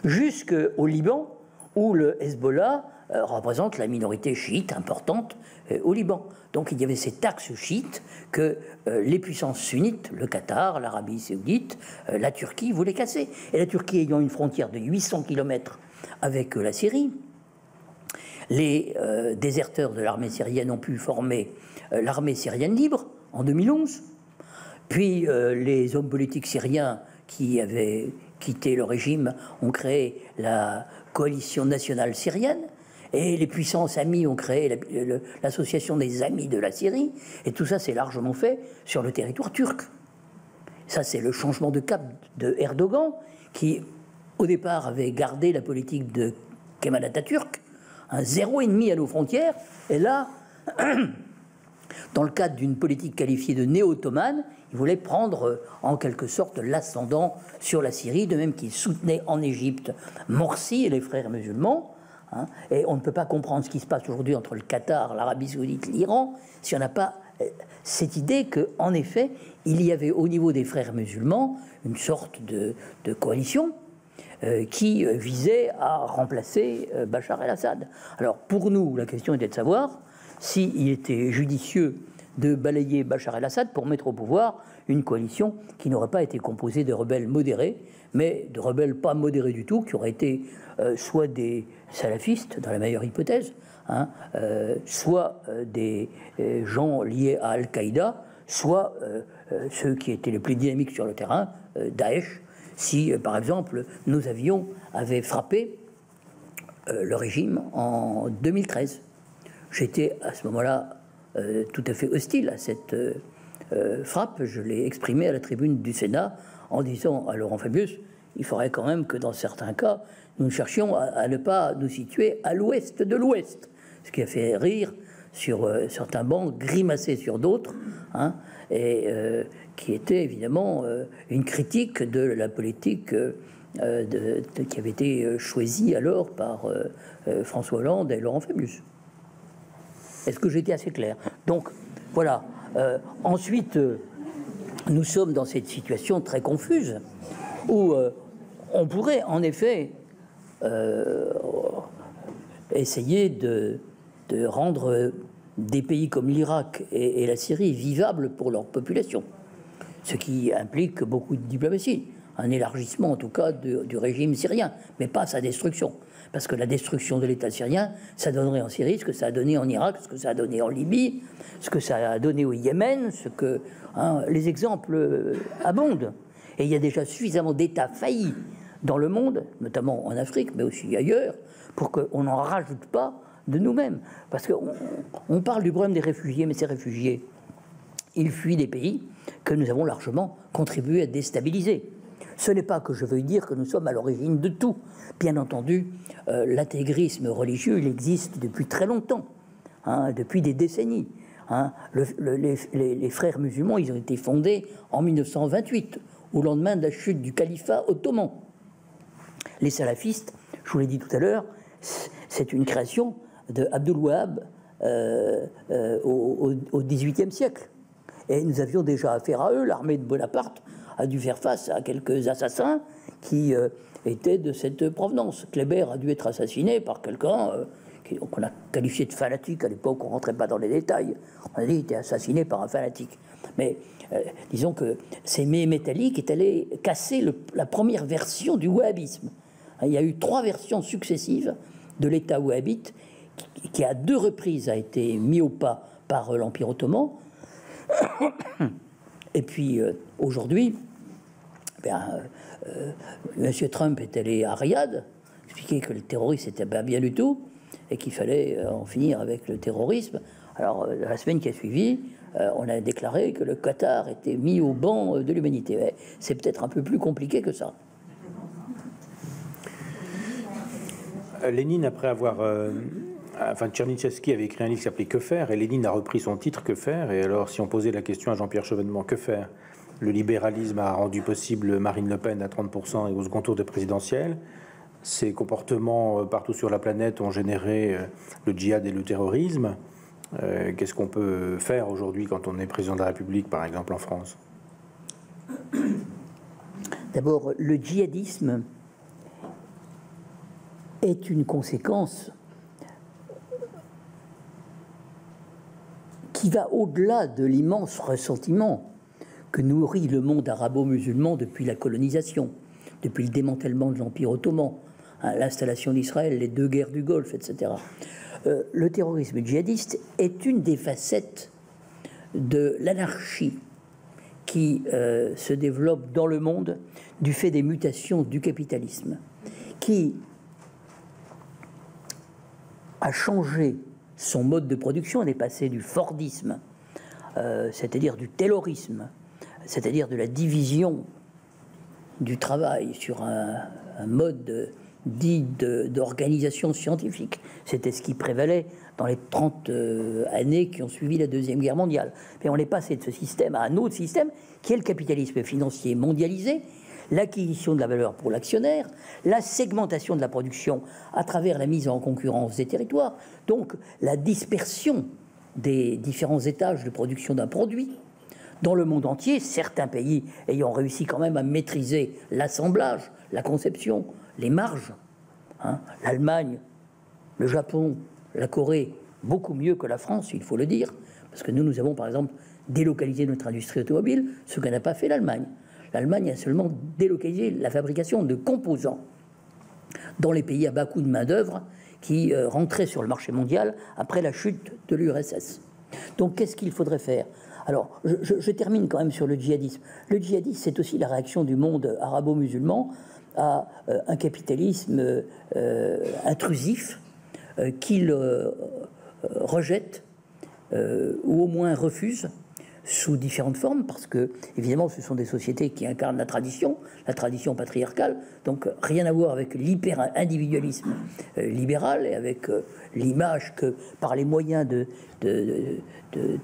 jusqu'au Liban, où le Hezbollah représente la minorité chiite importante au Liban. Donc il y avait cet axe chiite que les puissances sunnites, le Qatar, l'Arabie saoudite, la Turquie voulaient casser. Et la Turquie ayant une frontière de 800 km avec la Syrie, les déserteurs de l'armée syrienne ont pu former l'armée syrienne libre en 2011. Puis les hommes politiques syriens qui avaient quitté le régime ont créé la coalition nationale syrienne. Et les puissances amies ont créé l'association des amis de la Syrie. Et tout ça, c'est largement fait sur le territoire turc. Ça, c'est le changement de cap de Erdogan, qui, au départ, avait gardé la politique de Kemal Atatürk, un zéro ennemi à nos frontières. Et là, dans le cadre d'une politique qualifiée de néo-ottomane, il voulait prendre en quelque sorte l'ascendant sur la Syrie, de même qu'il soutenait en Égypte Morsi et les frères musulmans. Et on ne peut pas comprendre ce qui se passe aujourd'hui entre le Qatar, l'Arabie saoudite, l'Iran, si on n'a pas cette idée qu'en effet, il y avait au niveau des frères musulmans une sorte de coalition qui visait à remplacer Bachar el-Assad. Alors pour nous, la question était de savoir s'il était judicieux de balayer Bachar el-Assad pour mettre au pouvoir une coalition qui n'aurait pas été composée de rebelles modérés, mais de rebelles pas modérés du tout, qui auraient été soit des salafistes, dans la meilleure hypothèse, soit des gens liés à Al-Qaïda, soit ceux qui étaient les plus dynamiques sur le terrain, Daesh, si, par exemple, nos avions avaient frappé le régime en 2013. J'étais à ce moment-là tout à fait hostile à cette frappe. Je l'ai exprimé à la tribune du Sénat en disant à Laurent Fabius, il faudrait quand même que dans certains cas, nous cherchions à ne pas nous situer à l'ouest de l'ouest, ce qui a fait rire sur certains bancs, grimacer sur d'autres, et qui était évidemment une critique de la politique qui avait été choisie alors par François Hollande et Laurent Fabius. Est-ce que j'ai été assez clair? Donc, voilà. Ensuite, nous sommes dans cette situation très confuse où on pourrait, en effet, essayer de rendre des pays comme l'Irak et la Syrie vivables pour leur population, ce qui implique beaucoup de diplomatie, un élargissement en tout cas du régime syrien, mais pas sa destruction. Parce que la destruction de l'État syrien, ça donnerait en Syrie ce que ça a donné en Irak, ce que ça a donné en Libye, ce que ça a donné au Yémen, les exemples abondent. Et il y a déjà suffisamment d'États faillis dans le monde, notamment en Afrique, mais aussi ailleurs, pour qu'on n'en rajoute pas de nous-mêmes. Parce qu'on parle du problème des réfugiés, mais ces réfugiés, ils fuient des pays que nous avons largement contribué à déstabiliser. Ce n'est pas que je veuille dire que nous sommes à l'origine de tout. Bien entendu, l'intégrisme religieux, il existe depuis très longtemps, depuis des décennies. Les frères musulmans, ils ont été fondés en 1928, au lendemain de la chute du califat ottoman. Les salafistes, je vous l'ai dit tout à l'heure, c'est une création de Abdul Wahab au XVIIIe siècle. Et nous avions déjà affaire à eux. L'armée de Bonaparte a dû faire face à quelques assassins qui étaient de cette provenance. Kléber a dû être assassiné par quelqu'un qu'on a qualifié de fanatique. À l'époque, on ne rentrait pas dans les détails. On a dit qu'il était assassiné par un fanatique. Mais disons que c'est Mehmet qui est allé casser la première version du wahhabisme. Il y a eu 3 versions successives de l'État wahhabite qui à 2 reprises a été mis au pas par l'Empire ottoman. Et puis aujourd'hui, M. Trump est allé à Riyad expliquer que le terrorisme n'était pas bien du tout et qu'il fallait en finir avec le terrorisme. Alors la semaine qui a suivi, on a déclaré que le Qatar était mis au banc de l'humanité. Mais c'est peut-être un peu plus compliqué que ça. Lénine, après avoir... Tchernyshevsky avait écrit un livre qui s'appelait « Que faire ?» et Lénine a repris son titre « Que faire ?» Et alors, si on posait la question à Jean-Pierre Chevènement, que faire? Le libéralisme a rendu possible Marine Le Pen à 30% et au second tour des présidentielles. Ces comportements partout sur la planète ont généré le djihad et le terrorisme. Qu'est-ce qu'on peut faire aujourd'hui quand on est président de la République, par exemple en France? D'abord, le djihadisme est une conséquence qui va au-delà de l'immense ressentiment que nourrit le monde arabo-musulman depuis la colonisation, depuis le démantèlement de l'Empire ottoman, hein, l'installation d'Israël, les 2 guerres du Golfe, etc. Le terrorisme djihadiste est une des facettes de l'anarchie qui se développe dans le monde du fait des mutations du capitalisme, qui a changé son mode de production. On est passé du fordisme, c'est-à-dire du taylorisme, c'est-à-dire de la division du travail sur un mode dit d'organisation scientifique. C'était ce qui prévalait dans les 30 années qui ont suivi la Deuxième Guerre mondiale. Mais on est passé de ce système à un autre système qui est le capitalisme financier mondialisé, l'acquisition de la valeur pour l'actionnaire, la segmentation de la production à travers la mise en concurrence des territoires, donc la dispersion des différents étages de production d'un produit dans le monde entier, certains pays ayant réussi quand même à maîtriser l'assemblage, la conception, les marges, hein, l'Allemagne, le Japon, la Corée, beaucoup mieux que la France, il faut le dire, parce que nous avons par exemple délocalisé notre industrie automobile, ce que n'a pas fait l'Allemagne. L'Allemagne a seulement délocalisé la fabrication de composants dans les pays à bas coût de main-d'œuvre qui rentraient sur le marché mondial après la chute de l'URSS. Donc qu'est-ce qu'il faudrait faire? Alors, je termine quand même sur le djihadisme. Le djihadisme, c'est aussi la réaction du monde arabo-musulman à un capitalisme intrusif qu'il rejette ou au moins refuse sous différentes formes, parce que, évidemment, ce sont des sociétés qui incarnent la tradition patriarcale, donc rien à voir avec l'hyper-individualisme libéral et avec l'image que, par les moyens de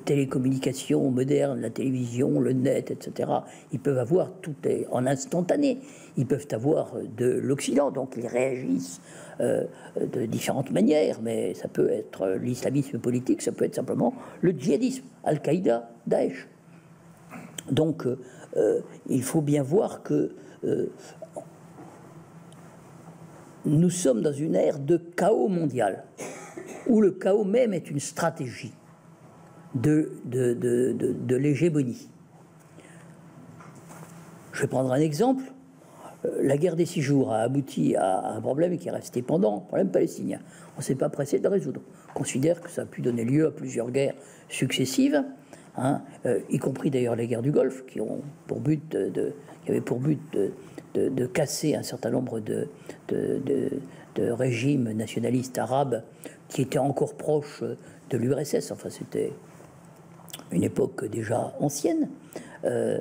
télécommunications modernes, la télévision, le net, etc., ils peuvent avoir, tout est en instantané, ils peuvent avoir de l'Occident, donc ils réagissent de différentes manières, mais ça peut être l'islamisme politique, ça peut être simplement le djihadisme, Al-Qaïda, Daesh. Donc il faut bien voir que nous sommes dans une ère de chaos mondial, où le chaos même est une stratégie de l'hégémonie. Je vais prendre un exemple. La guerre des 6 jours a abouti à un problème qui est resté pendant, un problème palestinien. On ne s'est pas pressé de le résoudre. On considère que ça a pu donner lieu à plusieurs guerres successives, hein, y compris d'ailleurs les guerres du Golfe, qui ont pour but qui avaient pour but de casser un certain nombre de régimes nationalistes arabes qui étaient encore proches de l'URSS. Enfin, c'était une époque déjà ancienne. Ce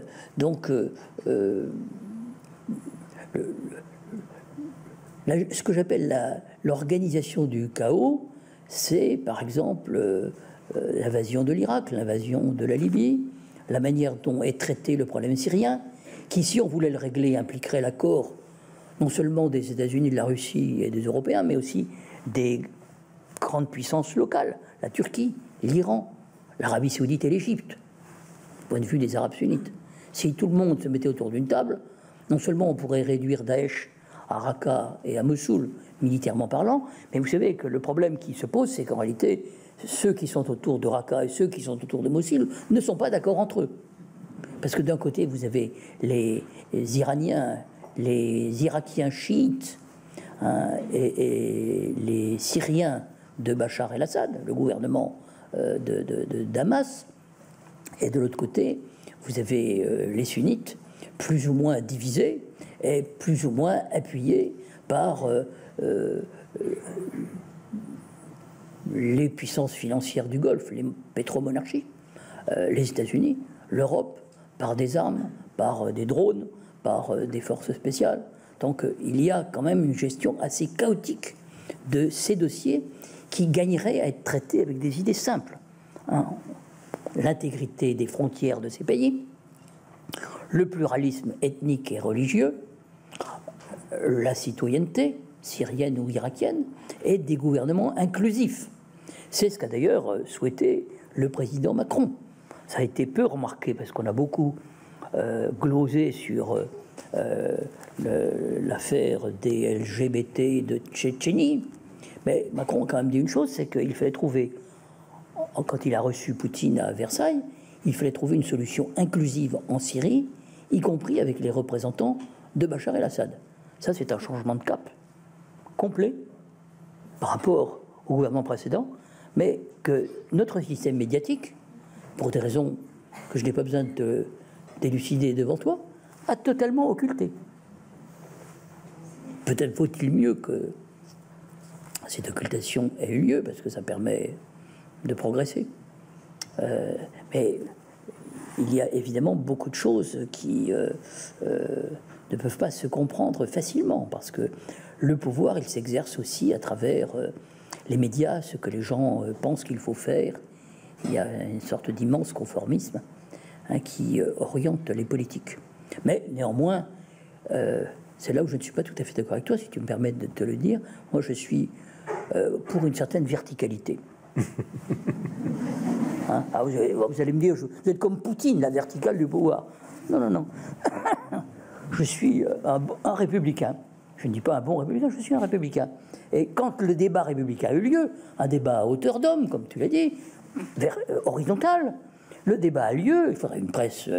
que j'appelle l'organisation du chaos, c'est par exemple l'invasion de l'Irak, l'invasion de la Libye, la manière dont est traité le problème syrien, qui, si on voulait le régler, impliquerait l'accord non seulement des États-Unis, de la Russie et des Européens, mais aussi des grandes puissances locales, la Turquie, l'Iran, l'Arabie Saoudite et l'Égypte, du point de vue des Arabes sunnites. Si tout le monde se mettait autour d'une table, non seulement on pourrait réduire Daesh à Raqqa et à Mossoul, militairement parlant, mais vous savez que le problème qui se pose, c'est qu'en réalité, ceux qui sont autour de Raqqa et ceux qui sont autour de Mossoul ne sont pas d'accord entre eux. Parce que d'un côté, vous avez les Iraniens, les Irakiens chiites, hein, et les Syriens de Bachar el-Assad, le gouvernement de Damas, et de l'autre côté, vous avez les sunnites, plus ou moins divisés et plus ou moins appuyés par les puissances financières du Golfe, les pétromonarchies, les États-Unis, l'Europe, par des armes, par des drones, par des forces spéciales. Donc il y a quand même une gestion assez chaotique de ces dossiers qui gagneraient à être traités avec des idées simples, hein. L'intégrité des frontières de ces pays, le pluralisme ethnique et religieux, la citoyenneté syrienne ou irakienne, et des gouvernements inclusifs. C'est ce qu'a d'ailleurs souhaité le président Macron. Ça a été peu remarqué parce qu'on a beaucoup glosé sur l'affaire des LGBT de Tchétchénie, mais Macron a quand même dit une chose, c'est qu'il fallait trouver quand il a reçu Poutine à Versailles, il fallait trouver une solution inclusive en Syrie, y compris avec les représentants de Bachar el-Assad. Ça, c'est un changement de cap complet par rapport au gouvernement précédent, mais que notre système médiatique, pour des raisons que je n'ai pas besoin de d'élucider devant toi, a totalement occulté. Peut-être faut-il mieux que cette occultation ait eu lieu, parce que ça permet de progresser. Mais il y a évidemment beaucoup de choses qui ne peuvent pas se comprendre facilement, parce que le pouvoir, il s'exerce aussi à travers les médias, ce que les gens pensent qu'il faut faire. Il y a une sorte d'immense conformisme qui oriente les politiques. Mais néanmoins, c'est là où je ne suis pas tout à fait d'accord avec toi, si tu me permets de te le dire. Moi, je suis pour une certaine verticalité. Vous allez me dire, vous êtes comme Poutine, la verticale du pouvoir. Non, non, non. Je suis un républicain. Je ne dis pas un bon républicain, je suis un républicain. Et quand le débat républicain a eu lieu, un débat à hauteur d'homme, comme tu l'as dit, horizontal, le débat a lieu, il faudrait une presse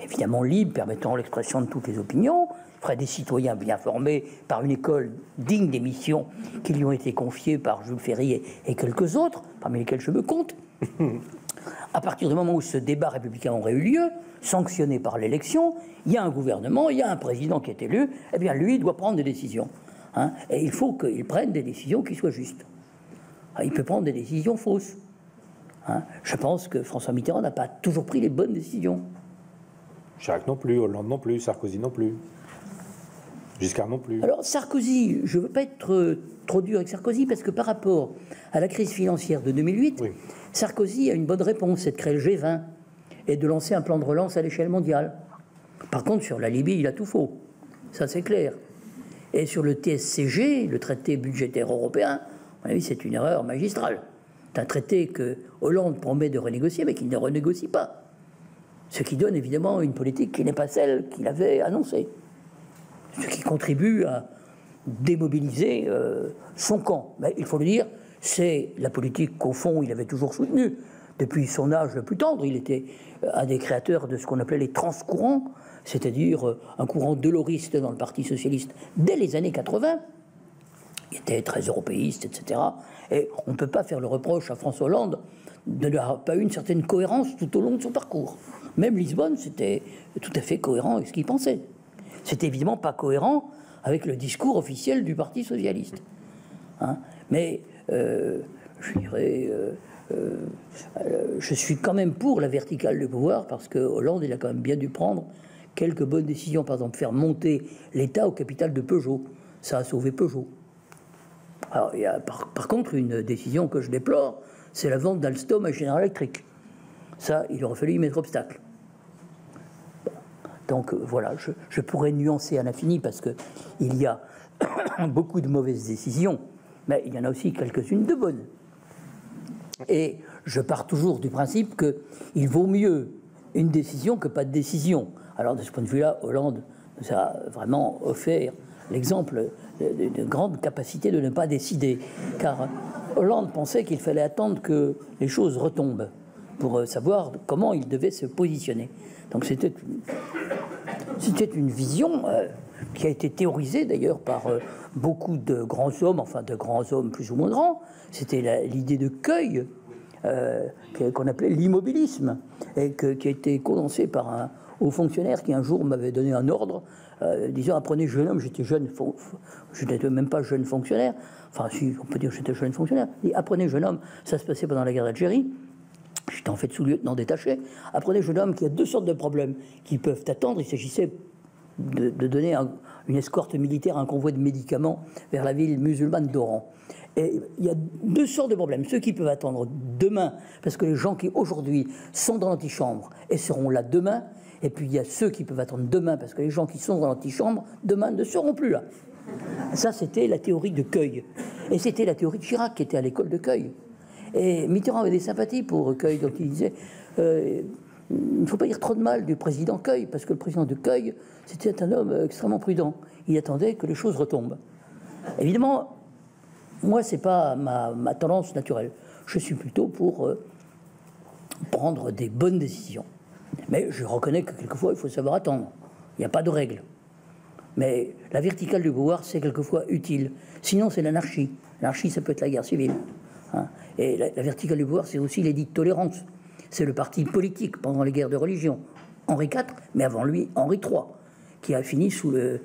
évidemment libre, permettant l'expression de toutes les opinions, il faudrait des citoyens bien formés par une école digne des missions qui lui ont été confiées par Jules Ferry et quelques autres, parmi lesquels je me compte. À partir du moment où ce débat républicain aurait eu lieu, sanctionné par l'élection, il y a un gouvernement, il y a un président qui est élu, eh bien lui, il doit prendre des décisions. Et il faut qu'il prenne des décisions qui soient justes. Il peut prendre des décisions fausses. Je pense que François Mitterrand n'a pas toujours pris les bonnes décisions. Chirac non plus, Hollande non plus, Sarkozy non plus, Giscard non plus. Alors Sarkozy, je ne veux pas être trop dur avec Sarkozy, parce que par rapport à la crise financière de 2008, oui, Sarkozy a une bonne réponse, c'est de créer le G20 et de lancer un plan de relance à l'échelle mondiale. Par contre, sur la Libye, il a tout faux. Ça, c'est clair. Et sur le TSCG, le traité budgétaire européen, à mon avis, c'est une erreur magistrale. C'est un traité que Hollande promet de renégocier, mais qu'il ne renégocie pas. Ce qui donne évidemment une politique qui n'est pas celle qu'il avait annoncée. Ce qui contribue à démobiliser son camp. Mais il faut le dire, c'est la politique qu'au fond, il avait toujours soutenue. Depuis son âge le plus tendre, il était un des créateurs de ce qu'on appelait les transcourants, c'est-à-dire un courant deloriste dans le Parti socialiste dès les années 80. Il était très européiste, etc. Et on ne peut pas faire le reproche à François Hollande de n'avoir pas eu une certaine cohérence tout au long de son parcours. Même Lisbonne, c'était tout à fait cohérent avec ce qu'il pensait. C'était évidemment pas cohérent avec le discours officiel du Parti socialiste. Mais je dirais, je suis quand même pour la verticale du pouvoir, parce que Hollande, il a quand même bien dû prendre quelques bonnes décisions. Par exemple, faire monter l'État au capital de Peugeot. Ça a sauvé Peugeot. Alors, il y a par contre une décision que je déplore, c'est la vente d'Alstom à General Electric. Ça, il aurait fallu y mettre obstacle. Donc voilà, je pourrais nuancer à l'infini, parce qu'il y a beaucoup de mauvaises décisions, mais il y en a aussi quelques-unes de bonnes. Et je pars toujours du principe qu'il vaut mieux une décision que pas de décision. Alors de ce point de vue-là, Hollande nous a vraiment offert l'exemple de grande capacité de ne pas décider. Car Hollande pensait qu'il fallait attendre que les choses retombent pour savoir comment il devait se positionner. Donc c'était une vision qui a été théorisée d'ailleurs par beaucoup de grands hommes, enfin de grands hommes plus ou moins grands. C'était l'idée de Queuille, qu'on appelait l'immobilisme, et qui a été condensée par un haut fonctionnaire qui un jour m'avait donné un ordre disant: apprenez jeune homme. J'étais jeune, je n'étais même pas jeune fonctionnaire, enfin si on peut dire que j'étais jeune fonctionnaire. Il dit: apprenez jeune homme, ça se passait pendant la guerre d'Algérie. J'étais en fait sous-lieutenant détaché. Apprenez jeune homme qu'il y a deux sortes de problèmes qui peuvent attendre. Il s'agissait de donner une escorte militaire, un convoi de médicaments vers la ville musulmane d'Oran. Et il y a deux sortes de problèmes. Ceux qui peuvent attendre demain, parce que les gens qui aujourd'hui sont dans l'antichambre et seront là demain, et puis il y a ceux qui peuvent attendre demain, parce que les gens qui sont dans l'antichambre demain ne seront plus là. Ça, c'était la théorie de Queuille. Et c'était la théorie de Chirac, qui était à l'école de Queuille. Et Mitterrand avait des sympathies pour Queuille, donc il disait il ne faut pas dire trop de mal du président Queuille, parce que le président de Queuille, c'était un homme extrêmement prudent. Il attendait que les choses retombent. Évidemment, moi, c'est pas ma tendance naturelle. Je suis plutôt pour prendre des bonnes décisions. Mais je reconnais que quelquefois, il faut savoir attendre. Il n'y a pas de règle. Mais la verticale du pouvoir, c'est quelquefois utile. Sinon, c'est l'anarchie. L'anarchie, ça peut être la guerre civile. Hein. Et la verticale du pouvoir, c'est aussi l'édit de tolérance. C'est le parti politique pendant les guerres de religion. Henri IV, mais avant lui, Henri III, qui a fini sous le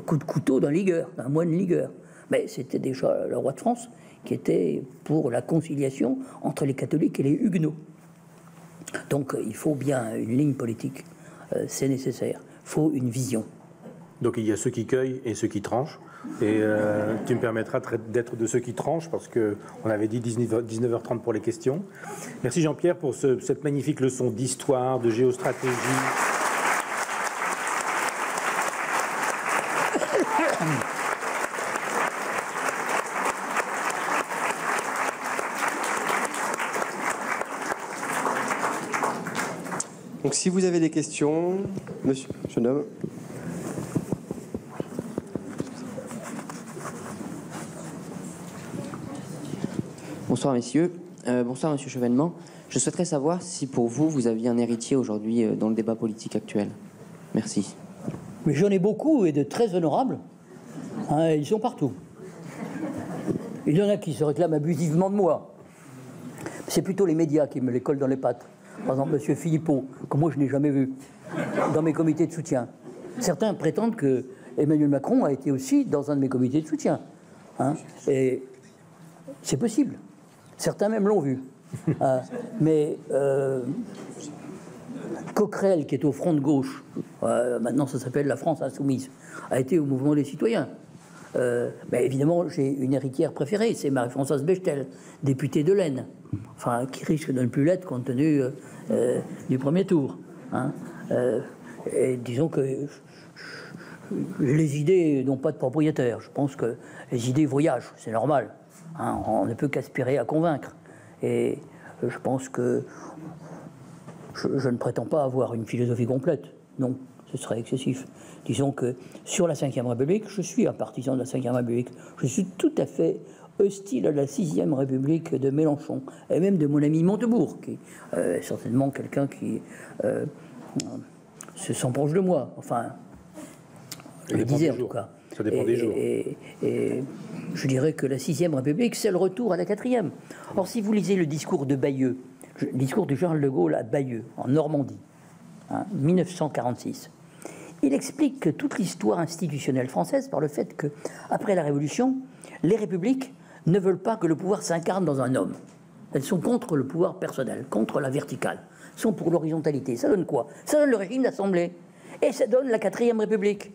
coup de couteau d'un ligueur, d'un moine ligueur. Mais c'était déjà le roi de France qui était pour la conciliation entre les catholiques et les huguenots. Donc il faut bien une ligne politique, c'est nécessaire. Il faut une vision. Donc il y a ceux qui cueillent et ceux qui tranchent. Et tu me permettras d'être de ceux qui tranchent, parce qu'on avait dit 19h30 pour les questions. Merci Jean-Pierre pour cette magnifique leçon d'histoire, de géostratégie. Donc si vous avez des questions, monsieur, jeune homme. Bonsoir messieurs, bonsoir monsieur Chevènement. Je souhaiterais savoir si pour vous, vous aviez un héritier aujourd'hui dans le débat politique actuel. Merci. Mais j'en ai beaucoup et de très honorables. Hein, ils sont partout. Il y en a qui se réclament abusivement de moi. C'est plutôt les médias qui me les collent dans les pattes. Par exemple, M. Philippot, que moi je n'ai jamais vu, dans mes comités de soutien. Certains prétendent que Emmanuel Macron a été aussi dans un de mes comités de soutien. Hein, et c'est possible. Certains même l'ont vu. Mais Coquerel, qui est au front de gauche, maintenant ça s'appelle la France Insoumise, a été au mouvement des citoyens. Mais évidemment, j'ai une héritière préférée, c'est Marie-Françoise Bechtel, députée de l'Aisne, enfin, qui risque de ne plus l'être compte tenu du premier tour. Hein. Et disons que les idées n'ont pas de propriétaire. Je pense que les idées voyagent, c'est normal. Hein. On ne peut qu'aspirer à convaincre. Et je pense que je ne prétends pas avoir une philosophie complète. Non, ce serait excessif. Disons que sur la Ve République, je suis un partisan de la Ve République. Je suis tout à fait hostile à la Sixième République de Mélenchon, et même de mon ami Montebourg, qui est certainement quelqu'un qui se sent proche de moi. Enfin, je le disais en tout cas. Ça dépend des jours. Et je dirais que la Sixième République, c'est le retour à la Quatrième. Or, si vous lisez le discours de Bayeux, le discours de Charles de Gaulle à Bayeux, en Normandie, hein, 1946, il explique que toute l'histoire institutionnelle française, par le fait que, après la Révolution, les républiques ne veulent pas que le pouvoir s'incarne dans un homme. Elles sont contre le pouvoir personnel, contre la verticale. Elles sont pour l'horizontalité. Ça donne quoi? Ça donne le régime d'assemblée. Et ça donne la Quatrième République.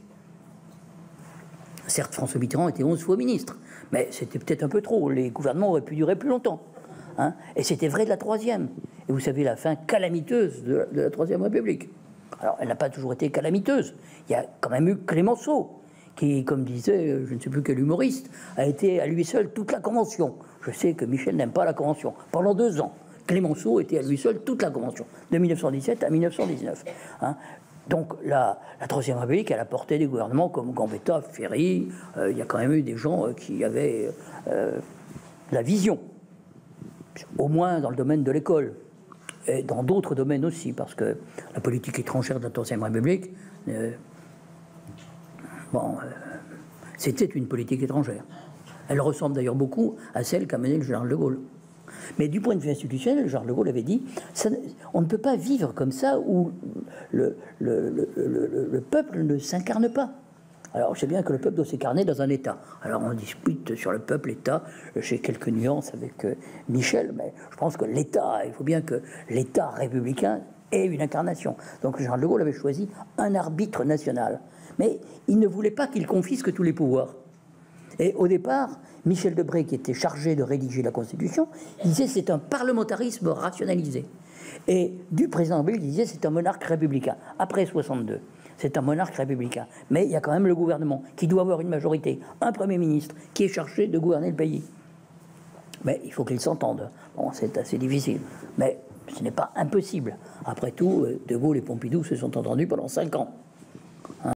Certes, François Mitterrand était 11 fois ministre, mais c'était peut-être un peu trop. Les gouvernements auraient pu durer plus longtemps. Hein, et c'était vrai de la Troisième. Et vous savez la fin calamiteuse de la Troisième République. Alors, elle n'a pas toujours été calamiteuse. Il y a quand même eu Clémenceau, qui, comme disait, je ne sais plus quel humoriste, a été à lui seul toute la Convention. Je sais que Michel n'aime pas la Convention. Pendant 2 ans, Clémenceau était à lui seul toute la Convention, de 1917 à 1919. Hein. Donc la Troisième République, elle a porté des gouvernements comme Gambetta, Ferry. Il y a quand même eu des gens qui avaient la vision, au moins dans le domaine de l'école, et dans d'autres domaines aussi, parce que la politique étrangère de la Troisième République, c'était une politique étrangère. Elle ressemble d'ailleurs beaucoup à celle qu'a menée le général de Gaulle. Mais du point de vue institutionnel, Charles de Gaulle avait dit on ne peut pas vivre comme ça où le peuple ne s'incarne pas. Alors, je sais bien que le peuple doit s'incarner dans un État. Alors, on dispute sur le peuple, l'État. J'ai quelques nuances avec Michel, mais je pense que l'État, il faut bien que l'État républicain ait une incarnation. Donc, Charles de Gaulle avait choisi un arbitre national. Mais il ne voulait pas qu'il confisque tous les pouvoirs. Et au départ, Michel Debré, qui était chargé de rédiger la Constitution, disait c'est un parlementarisme rationalisé. Et du président Belge, il disait c'est un monarque républicain. Après 62, c'est un monarque républicain. Mais il y a quand même le gouvernement qui doit avoir une majorité, un Premier ministre qui est chargé de gouverner le pays. Mais il faut qu'ils s'entendent. Bon, c'est assez difficile. Mais ce n'est pas impossible. Après tout, De Gaulle et Pompidou se sont entendus pendant 5 ans.